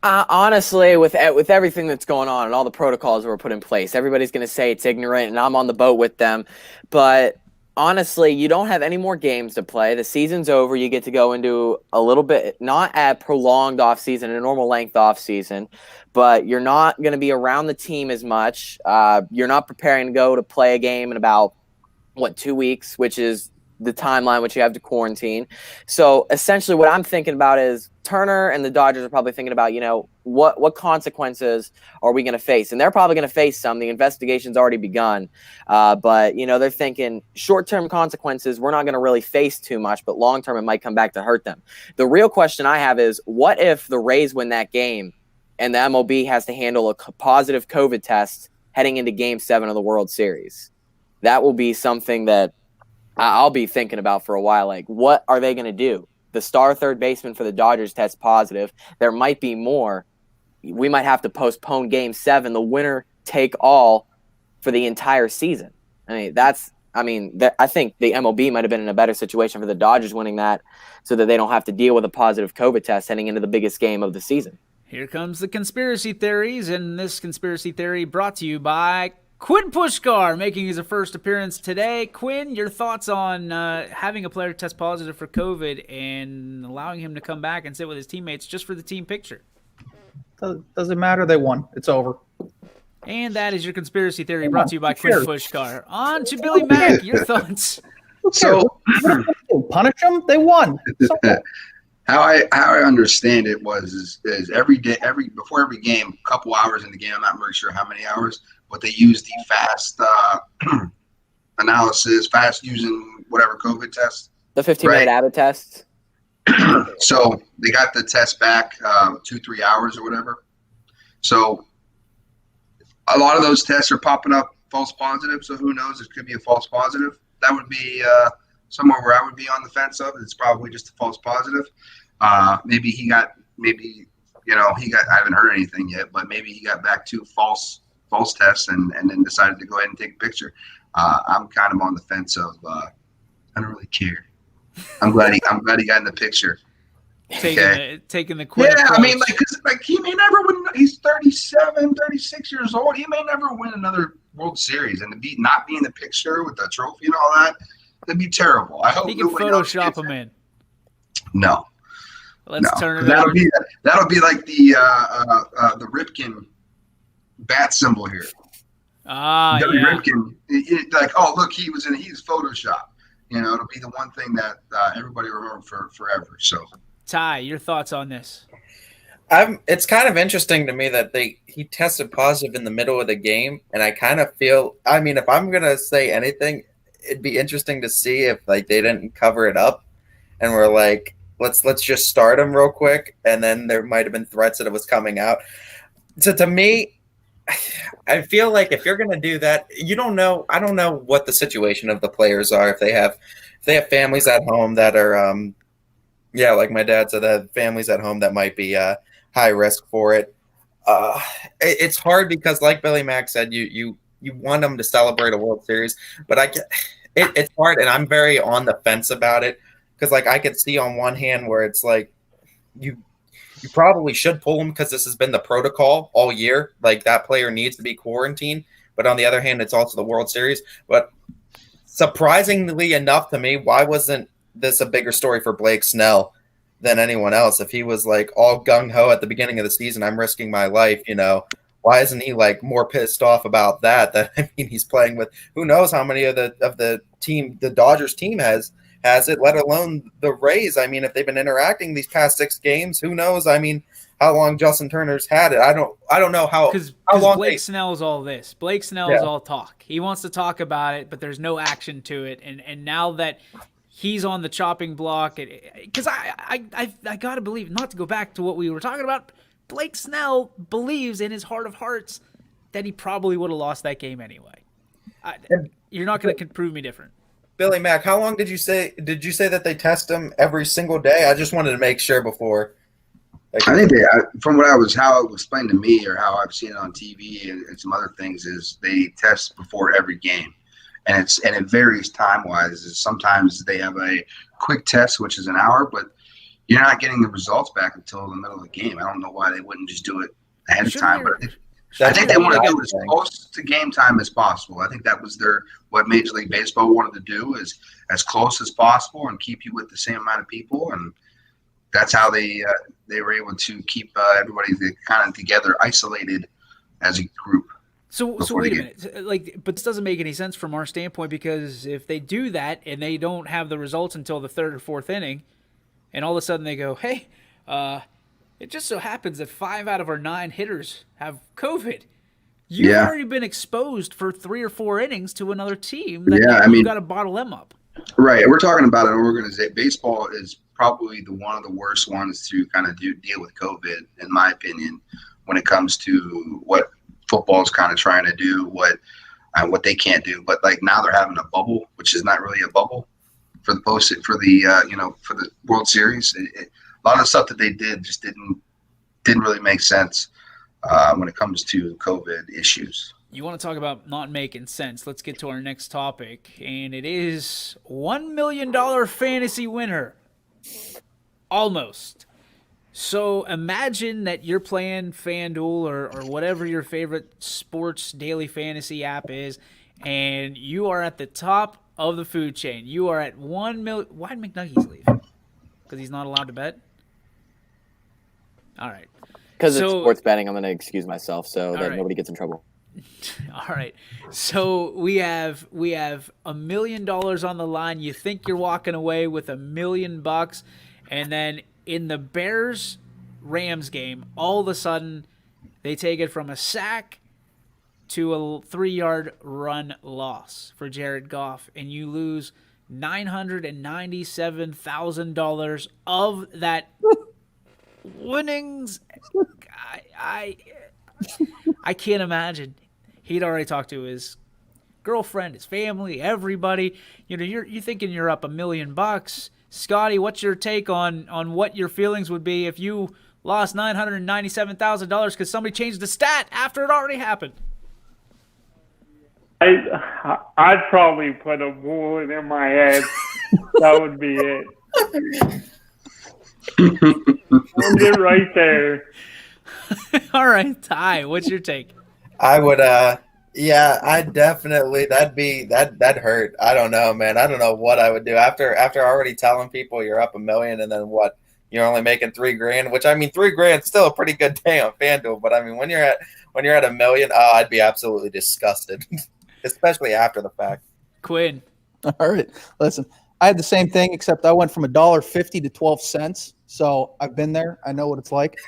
Honestly, with everything that's going on and all the protocols that were put in place, everybody's going to say it's ignorant, and I'm on the boat with them. But honestly, you don't have any more games to play. The season's over. You get to go into a little bit, not a prolonged off season, a normal length off season, but you're not going to be around the team as much. You're not preparing to go to play a game in about 2 weeks, which is the timeline which you have to quarantine. So essentially what I'm thinking about is Turner and the Dodgers are probably thinking about, what consequences are we going to face? And they're probably going to face some. The investigation's already begun. But they're thinking short-term consequences, we're not going to really face too much, but long-term it might come back to hurt them. The real question I have is, what if the Rays win that game and the MLB has to handle a positive COVID test heading into Game 7 of the World Series? That will be something that I'll be thinking about for a while. Like, what are they going to do? The star third baseman for the Dodgers tests positive. There might be more. We might have to postpone Game 7, the winner take all for the entire season. I think the MLB might have been in a better situation for the Dodgers winning that so that they don't have to deal with a positive COVID test heading into the biggest game of the season. Here comes the conspiracy theories, and this conspiracy theory brought to you by Quinn Pushkar, making his first appearance today. Quinn, your thoughts on having a player test positive for COVID and allowing him to come back and sit with his teammates just for the team picture? Doesn't matter. They won. It's over. And that is your conspiracy theory brought to you by Quinn Pushkar. On to Billy Mack. Your thoughts? So punish them. They won. So how I understand it is every day, before every game, a couple hours in the game, I'm not really sure how many hours, but they use the fast analysis, fast using whatever COVID test. The 15-minute Abbott test. So they got the test back 2-3 hours or whatever. So a lot of those tests are popping up false positive. So who knows? It could be a false positive. That would be somewhere where I would be on the fence of. It's probably just a false positive. Maybe I haven't heard anything yet, but maybe he got back 2 false tests and then decided to go ahead and take a picture. I'm kind of on the fence of I don't really care. I'm glad he got in the picture. Taking the quick approach. I mean, like he may never win. He's 37, 36 years old. He may never win another World Series, and to not be in the picture with the trophy and all that, that'd be terrible. I hope he can Photoshop him in. No. Let's turn it that'll over. That'll be like the Ripken bat symbol here. Yeah. Ripken, like, oh look, he's Photoshop. It'll be the one thing that everybody will remember for forever. So, Ty, your thoughts on this? It's kind of interesting to me that he tested positive in the middle of the game, and I kind of feel. I mean, if I'm gonna say anything, it'd be interesting to see if they didn't cover it up, and we're like, let's just start him real quick, and then there might have been threats that it was coming out. So to me, I feel like if you're gonna do that, you don't know. I don't know what the situation of the players are. If they have families at home that are, like my dad said, that families at home that might be high risk for it. It's hard because, like Billy Mack said, you want them to celebrate a World Series, but it's hard, and I'm very on the fence about it because, like, I could see on one hand where it's like you probably should pull him because this has been the protocol all year. Like, that player needs to be quarantined. But on the other hand, it's also the World Series. But surprisingly enough to me, why wasn't this a bigger story for Blake Snell than anyone else? If he was like all gung-ho at the beginning of the season, I'm risking my life, why isn't he like more pissed off about that? He's playing with who knows how many of the team, the Dodgers team has has it, let alone the Rays. I mean, if they've been interacting these past 6 games, who knows? I mean, how long Justin Turner's had it. I don't know how long Blake Snell's all this. Blake Snell's all talk. He wants to talk about it, but there's no action to it. And now that he's on the chopping block, because I got to believe, not to go back to what we were talking about, Blake Snell believes in his heart of hearts that he probably would have lost that game anyway. You're not going to prove me different. Billy Mack, how long did you say that they test him every single day? I just wanted to make sure before. I think from how it was explained to me, or how I've seen it on TV and some other things, is they test before every game, and it varies time wise. Sometimes they have a quick test, which is an hour, but you're not getting the results back until the middle of the game. I don't know why they wouldn't just do it ahead of time, but I think they want to do as close to game time as possible. I think that was what Major League Baseball wanted to do, is as close as possible and keep you with the same amount of people, and that's how they were able to keep everybody kind of together, isolated as a group. So wait a minute. But this doesn't make any sense from our standpoint, because if they do that and they don't have the results until the 3rd or 4th inning, and all of a sudden they go, hey, it just so happens that 5 out of our 9 hitters have COVID. You've already been exposed for 3 or 4 innings to another team. You've got to bottle them up. Right. We're talking about an organization. Baseball is probably one of the worst ones to kind of deal with COVID, in my opinion, when it comes to what football is kind of trying to do, what they can't do. But like now they're having a bubble, which is not really a bubble for the for the World Series. A lot of stuff that they did just didn't really make sense when it comes to COVID issues. You want to talk about not making sense? Let's get to our next topic, and it is $1 million fantasy winner. Almost. So imagine that you're playing FanDuel or whatever your favorite sports daily fantasy app is, and you are at the top of the food chain. You are at 1 million. Why did McNuggies leave? Because he's not allowed to bet? All right. Because it's sports betting, I'm going to excuse myself so that nobody gets in trouble. All right. So we have $1 million on the line. You think you're walking away with $1 million, and then in the Bears-Rams game, all of a sudden they take it from a sack to a 3-yard run loss for Jared Goff, and you lose $997,000 of that winnings. I can't imagine. He'd already talked to his girlfriend, his family, everybody. You're thinking you're up $1 million. Scotty, what's your take on what your feelings would be if you lost $997,000 because somebody changed the stat after it already happened? I'd probably put a bullet in my head. That would be it. End it right there. All right, Ty, what's your take? I would, I definitely, that'd hurt. I don't know, man. I don't know what I would do after already telling people you're up $1 million and then what, you're only making $3,000, which I mean, $3,000 is still a pretty good day on FanDuel. But I mean, when you're at $1 million, I'd be absolutely disgusted, especially after the fact. Quinn. All right, listen, I had the same thing, except I went from $1.50 to 12 cents. So I've been there. I know what it's like.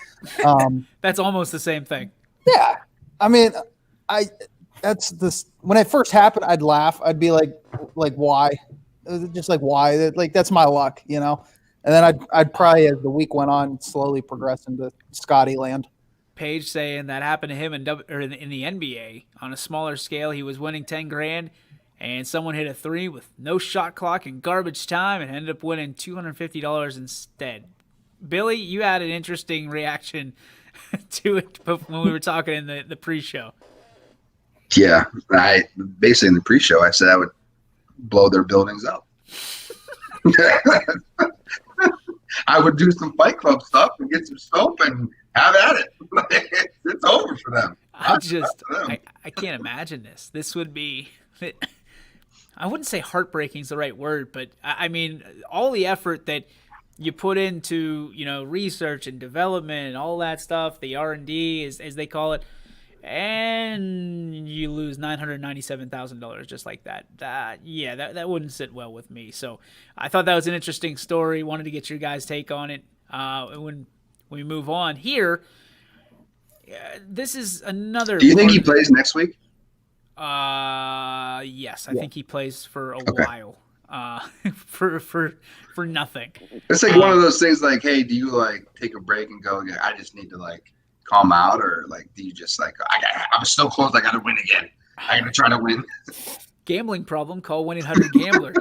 That's almost the same thing. Yeah. I mean, when it first happened, I'd laugh. I'd be like, why? Just like, why? Like, that's my luck, you know? And then I'd probably, as the week went on, slowly progress into Scotty land. Paige saying that happened to him in the NBA on a smaller scale. He was winning $10,000, and someone hit a 3 with no shot clock and garbage time and ended up winning $250 instead. Billy, you had an interesting reaction to it when we were talking in the pre-show. Yeah, basically in the pre-show, I said I would blow their buildings up. I would do some Fight Club stuff and get some soap and have at it. It's over for them. I can't imagine this. This would be, I wouldn't say heartbreaking is the right word, but I mean, all the effort that you put into, research and development and all that stuff, the R&D as they call it, and you lose $997,000 just like that. That wouldn't sit well with me. So I thought that was an interesting story. Wanted to get your guys' take on it. When we move on here, this is another. Do you think he plays next week? Yes, I think he plays for a while. For nothing. It's like one of those things. Like, hey, do you like take a break and go? I just need to like calm out, or like do you just like I'm so close, I got to win again. I got to try to win. Gambling problem? Call 1-800-GAMBLER.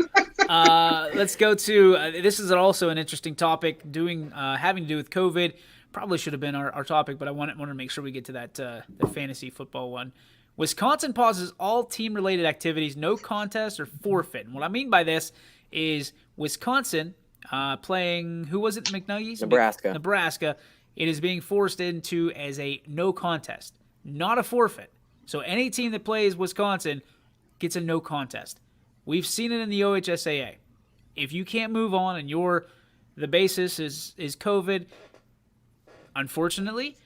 Let's go to this is also an interesting topic. Having to do with COVID. Probably should have been our topic, but I want to make sure we get to that the fantasy football one. Wisconsin pauses all team-related activities, no contest or forfeit. And what I mean by this is Wisconsin playing, who was it, McNuggies? Nebraska. It is being forced into as a no contest, not a forfeit. So any team that plays Wisconsin gets a no contest. We've seen it in the OHSAA. If you can't move on and the basis is COVID, unfortunately,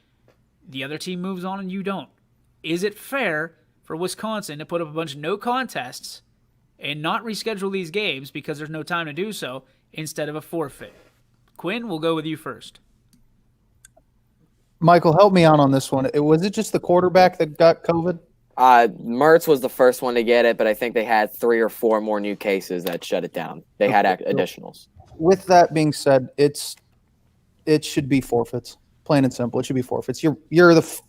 the other team moves on and you don't. Is it fair for Wisconsin to put up a bunch of no contests and not reschedule these games because there's no time to do so instead of a forfeit? Quinn, we'll go with you first. Michael, help me out on this one. Was it just the quarterback that got COVID? Mertz was the first one to get it, but I think they had 3 or 4 more new cases that shut it down. They had additionals. With that being said, it should be forfeits. Plain and simple, it should be forfeits. You're the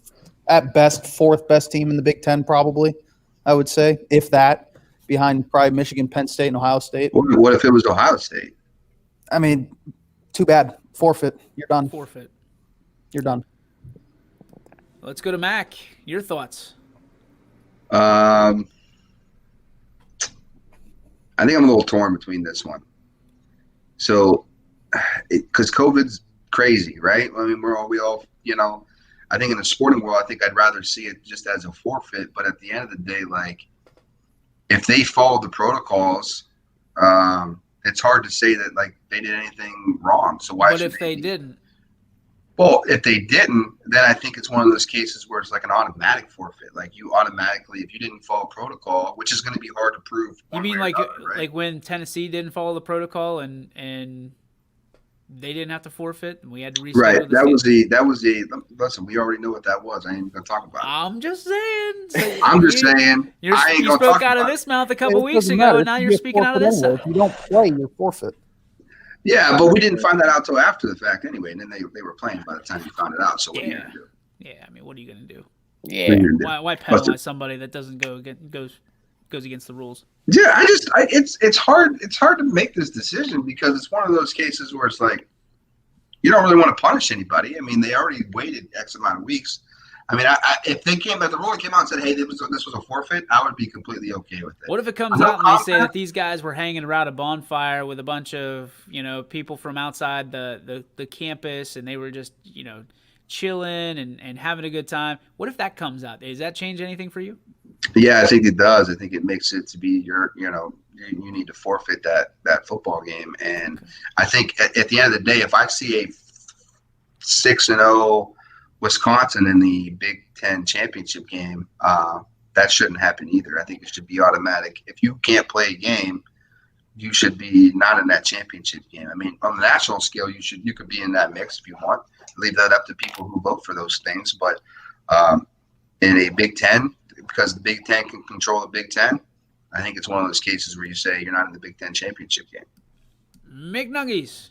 at best 4th best team in the Big Ten, probably. I would say, if that, behind probably Michigan, Penn State, and Ohio State. What if it was Ohio State? I mean, too bad. Forfeit. You're done. Forfeit. You're done. Let's go to Mac. Your thoughts? I think I'm a little torn between this one. So, because COVID's crazy, right? I mean, we all, I think in the sporting world, I think I'd rather see it just as a forfeit. But at the end of the day, like, if they followed the protocols, it's hard to say that like they did anything wrong. So why? But if they didn't? Well, if they didn't, then I think it's one of those cases where it's like an automatic forfeit. Like you automatically, if you didn't follow protocol, which is going to be hard to prove. You mean like when Tennessee didn't follow the protocol and they didn't have to forfeit and we had to reschedule? Right. That was the. Listen, we already know what that was. I ain't even gonna talk about it. I'm just saying. So I'm just saying. You spoke out of this mouth a couple weeks ago, and now you're speaking out of this side. If you don't play, you're forfeit. Yeah, but we didn't find that out till after the fact anyway, and then they were playing by the time you found it out. So what are you gonna do? Yeah, I mean, what are you gonna do? Yeah. Why penalize somebody that doesn't goes against the rules? Yeah, it's hard to make this decision because it's one of those cases where it's like you don't really want to punish anybody. I mean, they already waited X amount of weeks. I mean, if the ruling came out and said, "Hey, this was a forfeit," I would be completely okay with it. What if it comes out and they say that these guys were hanging around a bonfire with a bunch of people from outside the campus and they were just chilling and having a good time? What if that comes out? Does that change anything for you? Yeah, I think it does. I think it makes it to be you need to forfeit that football game, and I think at the end of the day, if I see a 6-0 Wisconsin in the Big Ten championship game, that shouldn't happen either. I think it should be automatic. If you can't play a game, you should be not in that championship game. I mean, on the national scale, you could be in that mix if you want. Leave that up to people who vote for those things. But in a Big Ten, because the Big Ten can control the Big Ten, I think it's one of those cases where you say you're not in the Big Ten championship game. McNuggies.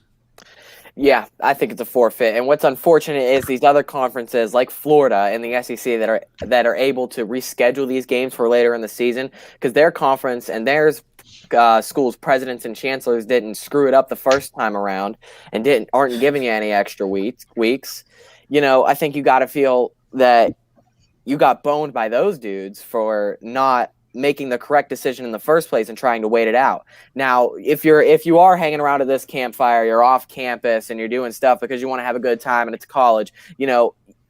Yeah, I think it's a forfeit. And what's unfortunate is these other conferences like Florida and the SEC that are able to reschedule these games for later in the season because their conference and their schools' presidents and chancellors didn't screw it up the first time around and aren't giving you any extra weeks. I think you got to feel that you got boned by those dudes for not making the correct decision in the first place and trying to wait it out. Now, if you are hanging around at this campfire, you're off campus and you're doing stuff because you want to have a good time and it's college,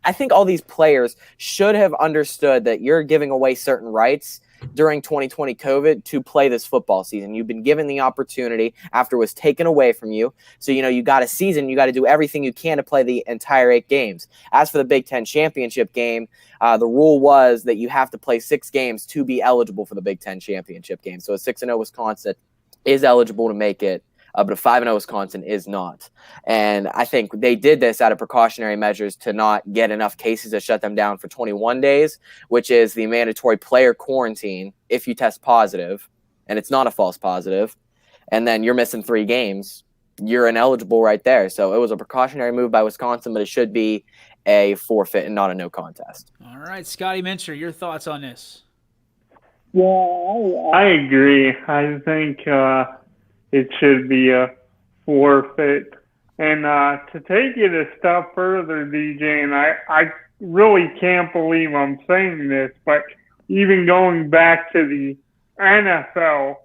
I think all these players should have understood that you're giving away certain rights during 2020 COVID to play this football season. You've been given the opportunity after it was taken away from you. So, you got a season. You got to do everything you can to play the entire 8 games. As for the Big Ten championship game, the rule was that you have to play 6 games to be eligible for the Big Ten championship game. So a 6-0 Wisconsin is eligible to make it. But a 5-0 Wisconsin is not. And I think they did this out of precautionary measures to not get enough cases to shut them down for 21 days, which is the mandatory player quarantine if you test positive, and it's not a false positive, and then you're missing 3 games, you're ineligible right there. So it was a precautionary move by Wisconsin, but it should be a forfeit and not a no contest. All right, Scotty Mincher, your thoughts on this? Yeah, I agree. I think it should be a forfeit. And to take it a step further, DJ, and I really can't believe I'm saying this, but even going back to the NFL,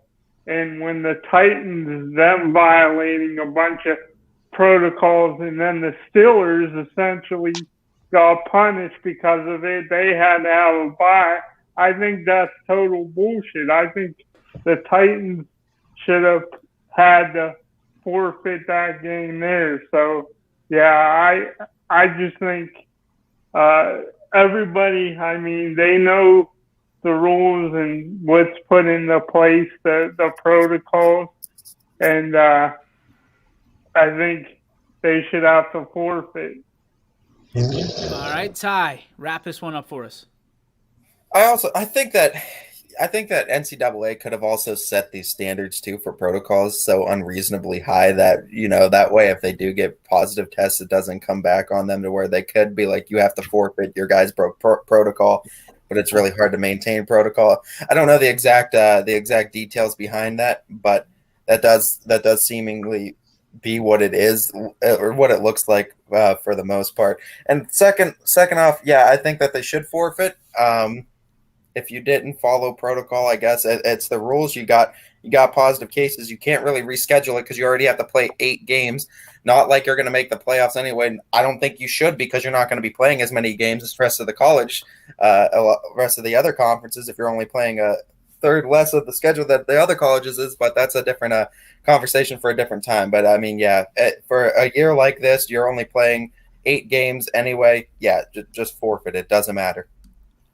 and when the Titans, them violating a bunch of protocols, and then the Steelers essentially got punished because of it, they had to have a bye. I think that's total bullshit. I think the Titans should have had to forfeit that game there. So, yeah, I just think everybody, I mean, they know the rules and what's put into place, the protocols, and I think they should have to forfeit. All right, Ty, wrap this one up for us. I think that NCAA could have also set these standards too for protocols so unreasonably high that, that way if they do get positive tests, it doesn't come back on them to where they could be like, you have to forfeit, your guys broke protocol, but it's really hard to maintain protocol. I don't know the exact details behind that, but that does seemingly be what it is or what it looks like for the most part. And second off, yeah, I think that they should forfeit. If you didn't follow protocol, I guess it's the rules. You got positive cases. You can't really reschedule it because you already have to play 8 games. Not like you're going to make the playoffs anyway. I don't think you should because you're not going to be playing as many games as the rest of the college, rest of the other conferences if you're only playing a third less of the schedule that the other colleges is. But that's a different conversation for a different time. But I mean, yeah, for a year like this, you're only playing 8 games anyway. Yeah, just forfeit. It doesn't matter.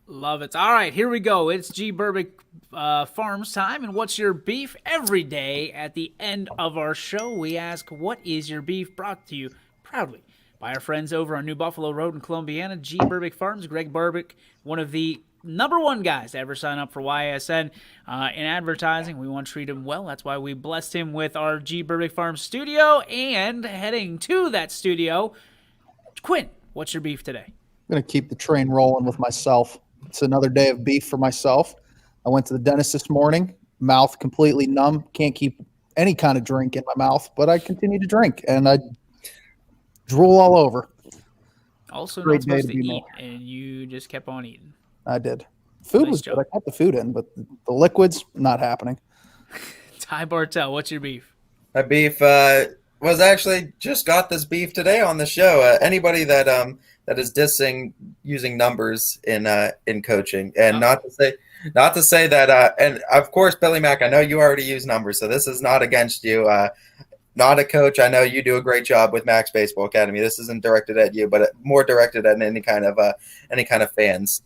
Love it. All right, here we go. It's G. Burbick Farms time, and what's your beef? Every day at the end of our show, we ask, what is your beef? Brought to you proudly by our friends over on New Buffalo Road in Columbiana, G. Burbick Farms. Greg Burbick, one of the #1 guys to ever sign up for YSN in advertising. We want to treat him well. That's why we blessed him with our G. Burbick Farms studio, and heading to that studio, Quinn, what's your beef today? I'm going to keep the train rolling with myself. It's another day of beef for myself. I went to the dentist this morning, mouth completely numb. Can't keep any kind of drink in my mouth, but I continue to drink, and I drool all over. Also Great not supposed day to to be eat, and you just kept on eating. I did. Food Nice was job. good. I kept the food in, but the liquids, not happening. Ty Bartell, what's your beef? My beef was actually just got this beef today on the show. Anybody that is dissing using numbers in coaching, and not to say that and of course, Billy Mack, I know you already use numbers, so this is not against you. Not a coach. I know you do a great job with Max Baseball Academy. This isn't directed at you, but more directed at any kind of fans.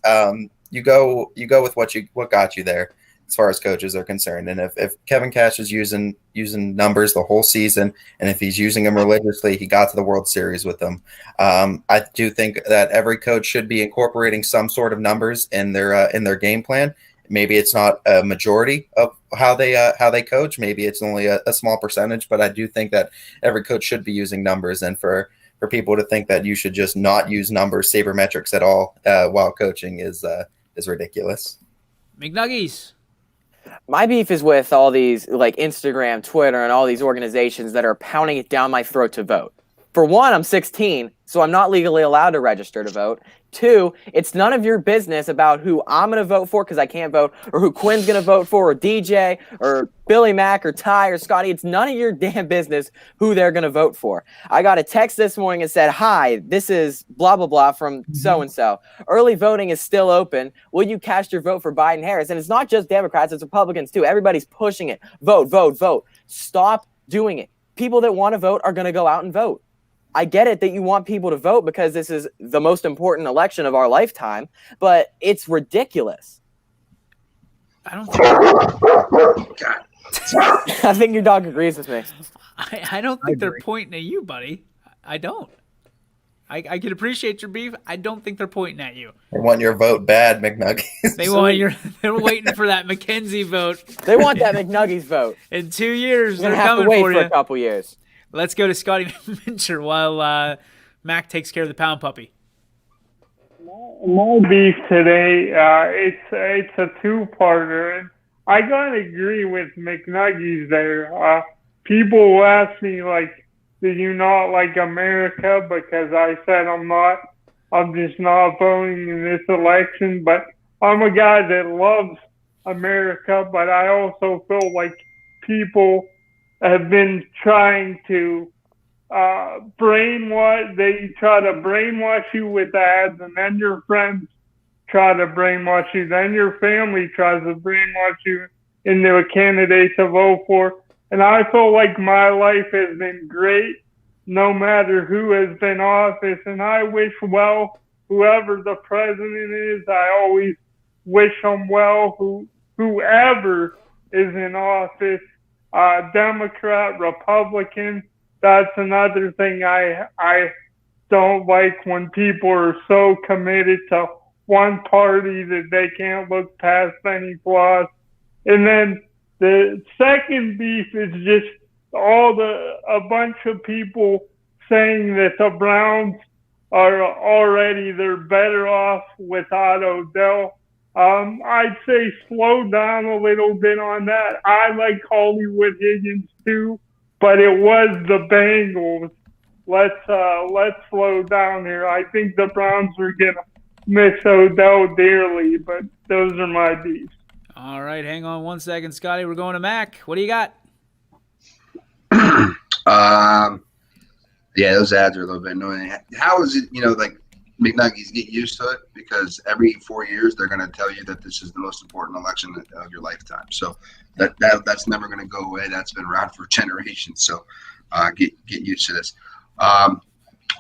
You go with what got you there as far as coaches are concerned. And if Kevin Cash is using numbers the whole season, and if he's using them religiously, he got to the World Series with them. I do think that every coach should be incorporating some sort of numbers in their game plan. Maybe it's not a majority of how they coach. Maybe it's only a small percentage, but I do think that every coach should be using numbers. And for people to think that you should just not use numbers, sabermetrics at all while coaching is ridiculous. McNuggies. My beef is with all these like Instagram, Twitter, and all these organizations that are pounding it down my throat to vote. For one, I'm 16, so I'm not legally allowed to register to vote. Two, it's none of your business about who I'm going to vote for because I can't vote, or who Quinn's going to vote for, or DJ, or Billy Mack, or Ty, or Scotty. It's none of your damn business who they're going to vote for. I got a text this morning and said, "Hi, this is blah, blah, blah from so-and-so. Early voting is still open. Will you cast your vote for Biden-Harris?" And it's not just Democrats, it's Republicans too. Everybody's pushing it. Vote, vote, vote. Stop doing it. People that want to vote are going to go out and vote. I get it that you want people to vote because this is the most important election of our lifetime, but it's ridiculous. I don't think. I think your dog agrees with me. I don't think they're pointing at you, buddy. I don't. I can appreciate your beef. I don't think they're pointing at you. They want your vote bad, McNuggets. They're waiting for that McKenzie vote. They want that McNuggies vote. In 2 years, They're they're going to have coming to wait for for you. a couple years. Let's go to Scotty Mincher while Mac takes care of the pound puppy. My beef today, it's a two-parter, and I gotta agree with McNuggies there. People ask me, like, do you not like America? Because I said I'm not. I'm just not voting in this election. But I'm a guy that loves America, but I also feel like people have been trying to brainwash. They try to brainwash you with ads, and then your friends try to brainwash you. Then your family tries to brainwash you into a candidate to vote for. And I feel like my life has been great, no matter who has been in office. And I wish well, whoever the president is, I always wish them well. Whoever is in office. Democrat, Republican. That's another thing I don't like, when people are so committed to one party that they can't look past any flaws. And then the second beef is just a bunch of people saying that the Browns they're better off without Odell. I'd say slow down a little bit on that. I like Hollywood Higgins too, but it was the Bengals. Let's slow down here. I think the Browns are gonna miss Odell dearly, but those are my beefs. All right, hang on 1 second, Scotty. We're going to Mac. What do you got? Yeah, those ads are a little bit annoying. How is it, like McNuggies, get used to it, because every 4 years they're going to tell you that this is the most important election of your lifetime. So that's never going to go away. That's been around for generations. So get used to this.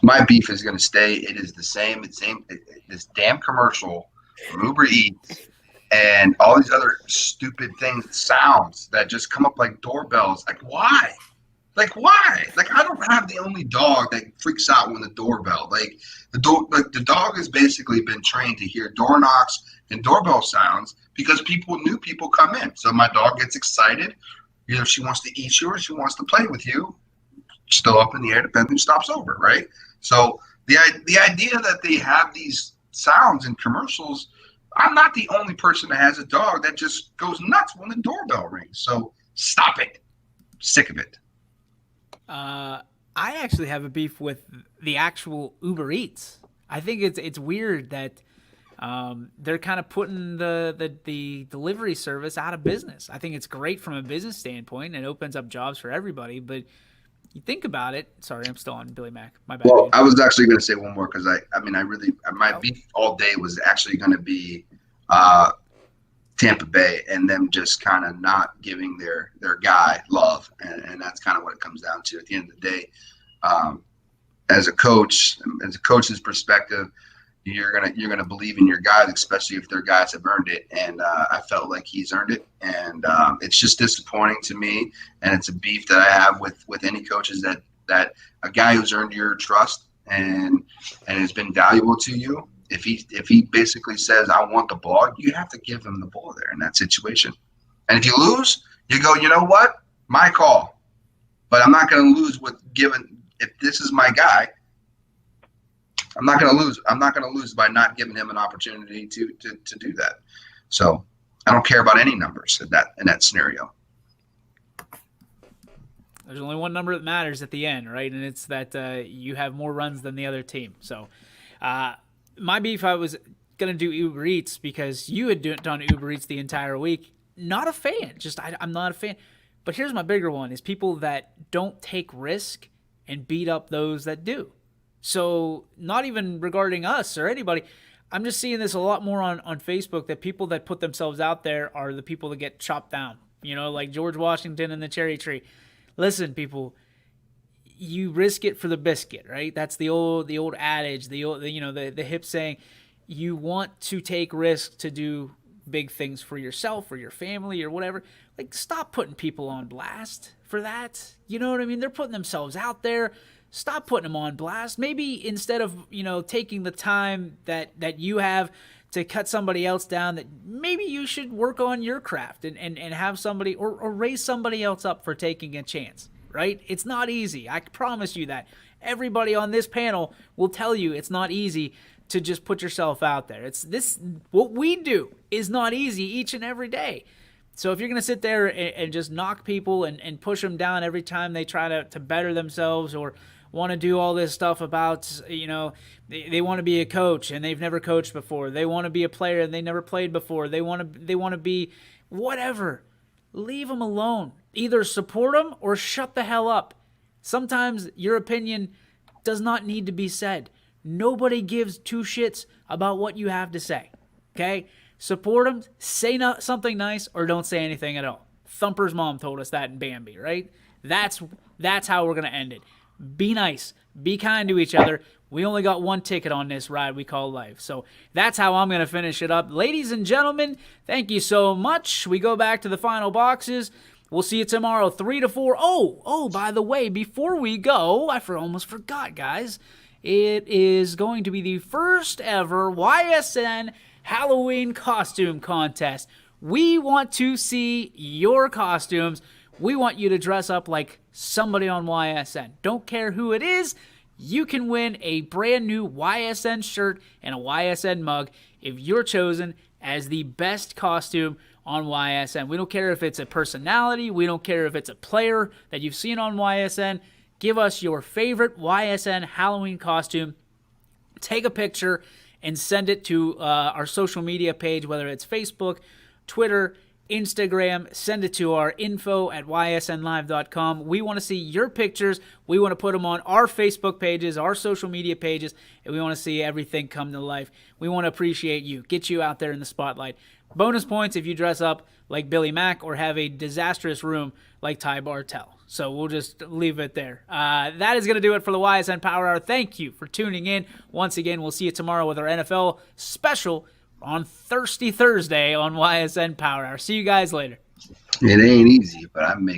My beef is going to stay. It is the same. This damn commercial from Uber Eats and all these other stupid sounds that just come up like doorbells. Like, why? Like, why? Like, I don't have the only dog that freaks out when the doorbell. The dog has basically been trained to hear door knocks and doorbell sounds because new people come in. So my dog gets excited. Either she wants to eat you or she wants to play with you. Still up in the air, depending who stops over, right? So the idea that they have these sounds in commercials, I'm not the only person that has a dog that just goes nuts when the doorbell rings. So stop it. Sick of it. I actually have a beef with the actual Uber Eats. I think it's weird that they're kind of putting the delivery service out of business. I think it's great from a business standpoint and it opens up jobs for everybody. But you think about it. Sorry, I'm still on Billy Mack. My bad. Well, I was actually going to say one more because my beef all day was actually going to be Tampa Bay and them just kind of not giving their guy love, and that's kind of what it comes down to at the end of the day. As a coach's perspective, you're gonna believe in your guys, especially if their guys have earned it, and I felt like he's earned it, and it's just disappointing to me, and it's a beef that I have with any coaches that a guy who's earned your trust and has been valuable to you. If he basically says, I want the ball, you have to give him the ball there in that situation. And if you lose, you go, you know what? My call. But I'm not going to lose if this is my guy, I'm not going to lose. I'm not going to lose by not giving him an opportunity to do that. So I don't care about any numbers in that scenario. There's only one number that matters at the end, right? And it's that you have more runs than the other team. So my beef, I was going to do Uber Eats because you had done Uber Eats the entire week. Not a fan. I'm not a fan. But here's my bigger one is people that don't take risk and beat up those that do. So not even regarding us or anybody, I'm just seeing this a lot more on Facebook, that people that put themselves out there are the people that get chopped down. Like George Washington and the cherry tree. Listen, people, you risk it for the biscuit, right? That's the old adage, the hip saying. You want to take risks to do big things for yourself or your family or whatever. Like, stop putting people on blast for that. You know what I mean? They're putting themselves out there. Stop putting them on blast. Maybe instead of, taking the time that you have to cut somebody else down, that maybe you should work on your craft and have somebody or raise somebody else up for taking a chance, right? It's not easy. I promise you that. Everybody on this panel will tell you it's not easy to just put yourself out there. What we do is not easy each and every day. So if you're going to sit there and just knock people and push them down every time they try to better themselves or want to do all this stuff about, they want to be a coach and they've never coached before. They want to be a player and they never played before. They want to be whatever. Leave them alone. Either support them or shut the hell up. Sometimes your opinion does not need to be said. Nobody gives two shits about what you have to say. Okay? Support them, say something nice, or don't say anything at all. Thumper's mom told us that in Bambi, right? That's how we're going to end it. Be nice. Be kind to each other. We only got one ticket on this ride we call life. So that's how I'm going to finish it up. Ladies and gentlemen, thank you so much. We go back to the final boxes. We'll see you tomorrow, 3 to 4. Oh, by the way, before we go, I almost forgot, guys. It is going to be the first ever YSN Halloween costume contest. We want to see your costumes. We want you to dress up like somebody on YSN. Don't care who it is. You can win a brand new YSN shirt and a YSN mug if you're chosen as the best costume on YSN. We don't care if it's a personality. We don't care if it's a player that you've seen on YSN. Give us your favorite YSN Halloween costume. Take a picture and send it to our social media page, whether it's Facebook, Twitter, Instagram. Send it to our info@ysnlive.com. We want to see your pictures. We want to put them on our Facebook pages, our social media pages, and we want to see everything come to life. We want to appreciate you, get you out there in the spotlight. Bonus points if you dress up like Billy Mack or have a disastrous room like Ty Bartell. So we'll just leave it there. That is going to do it for the YSN Power Hour. Thank you for tuning in. Once again, we'll see you tomorrow with our NFL special on Thirsty Thursday on YSN Power Hour. See you guys later. It ain't easy, but I'm making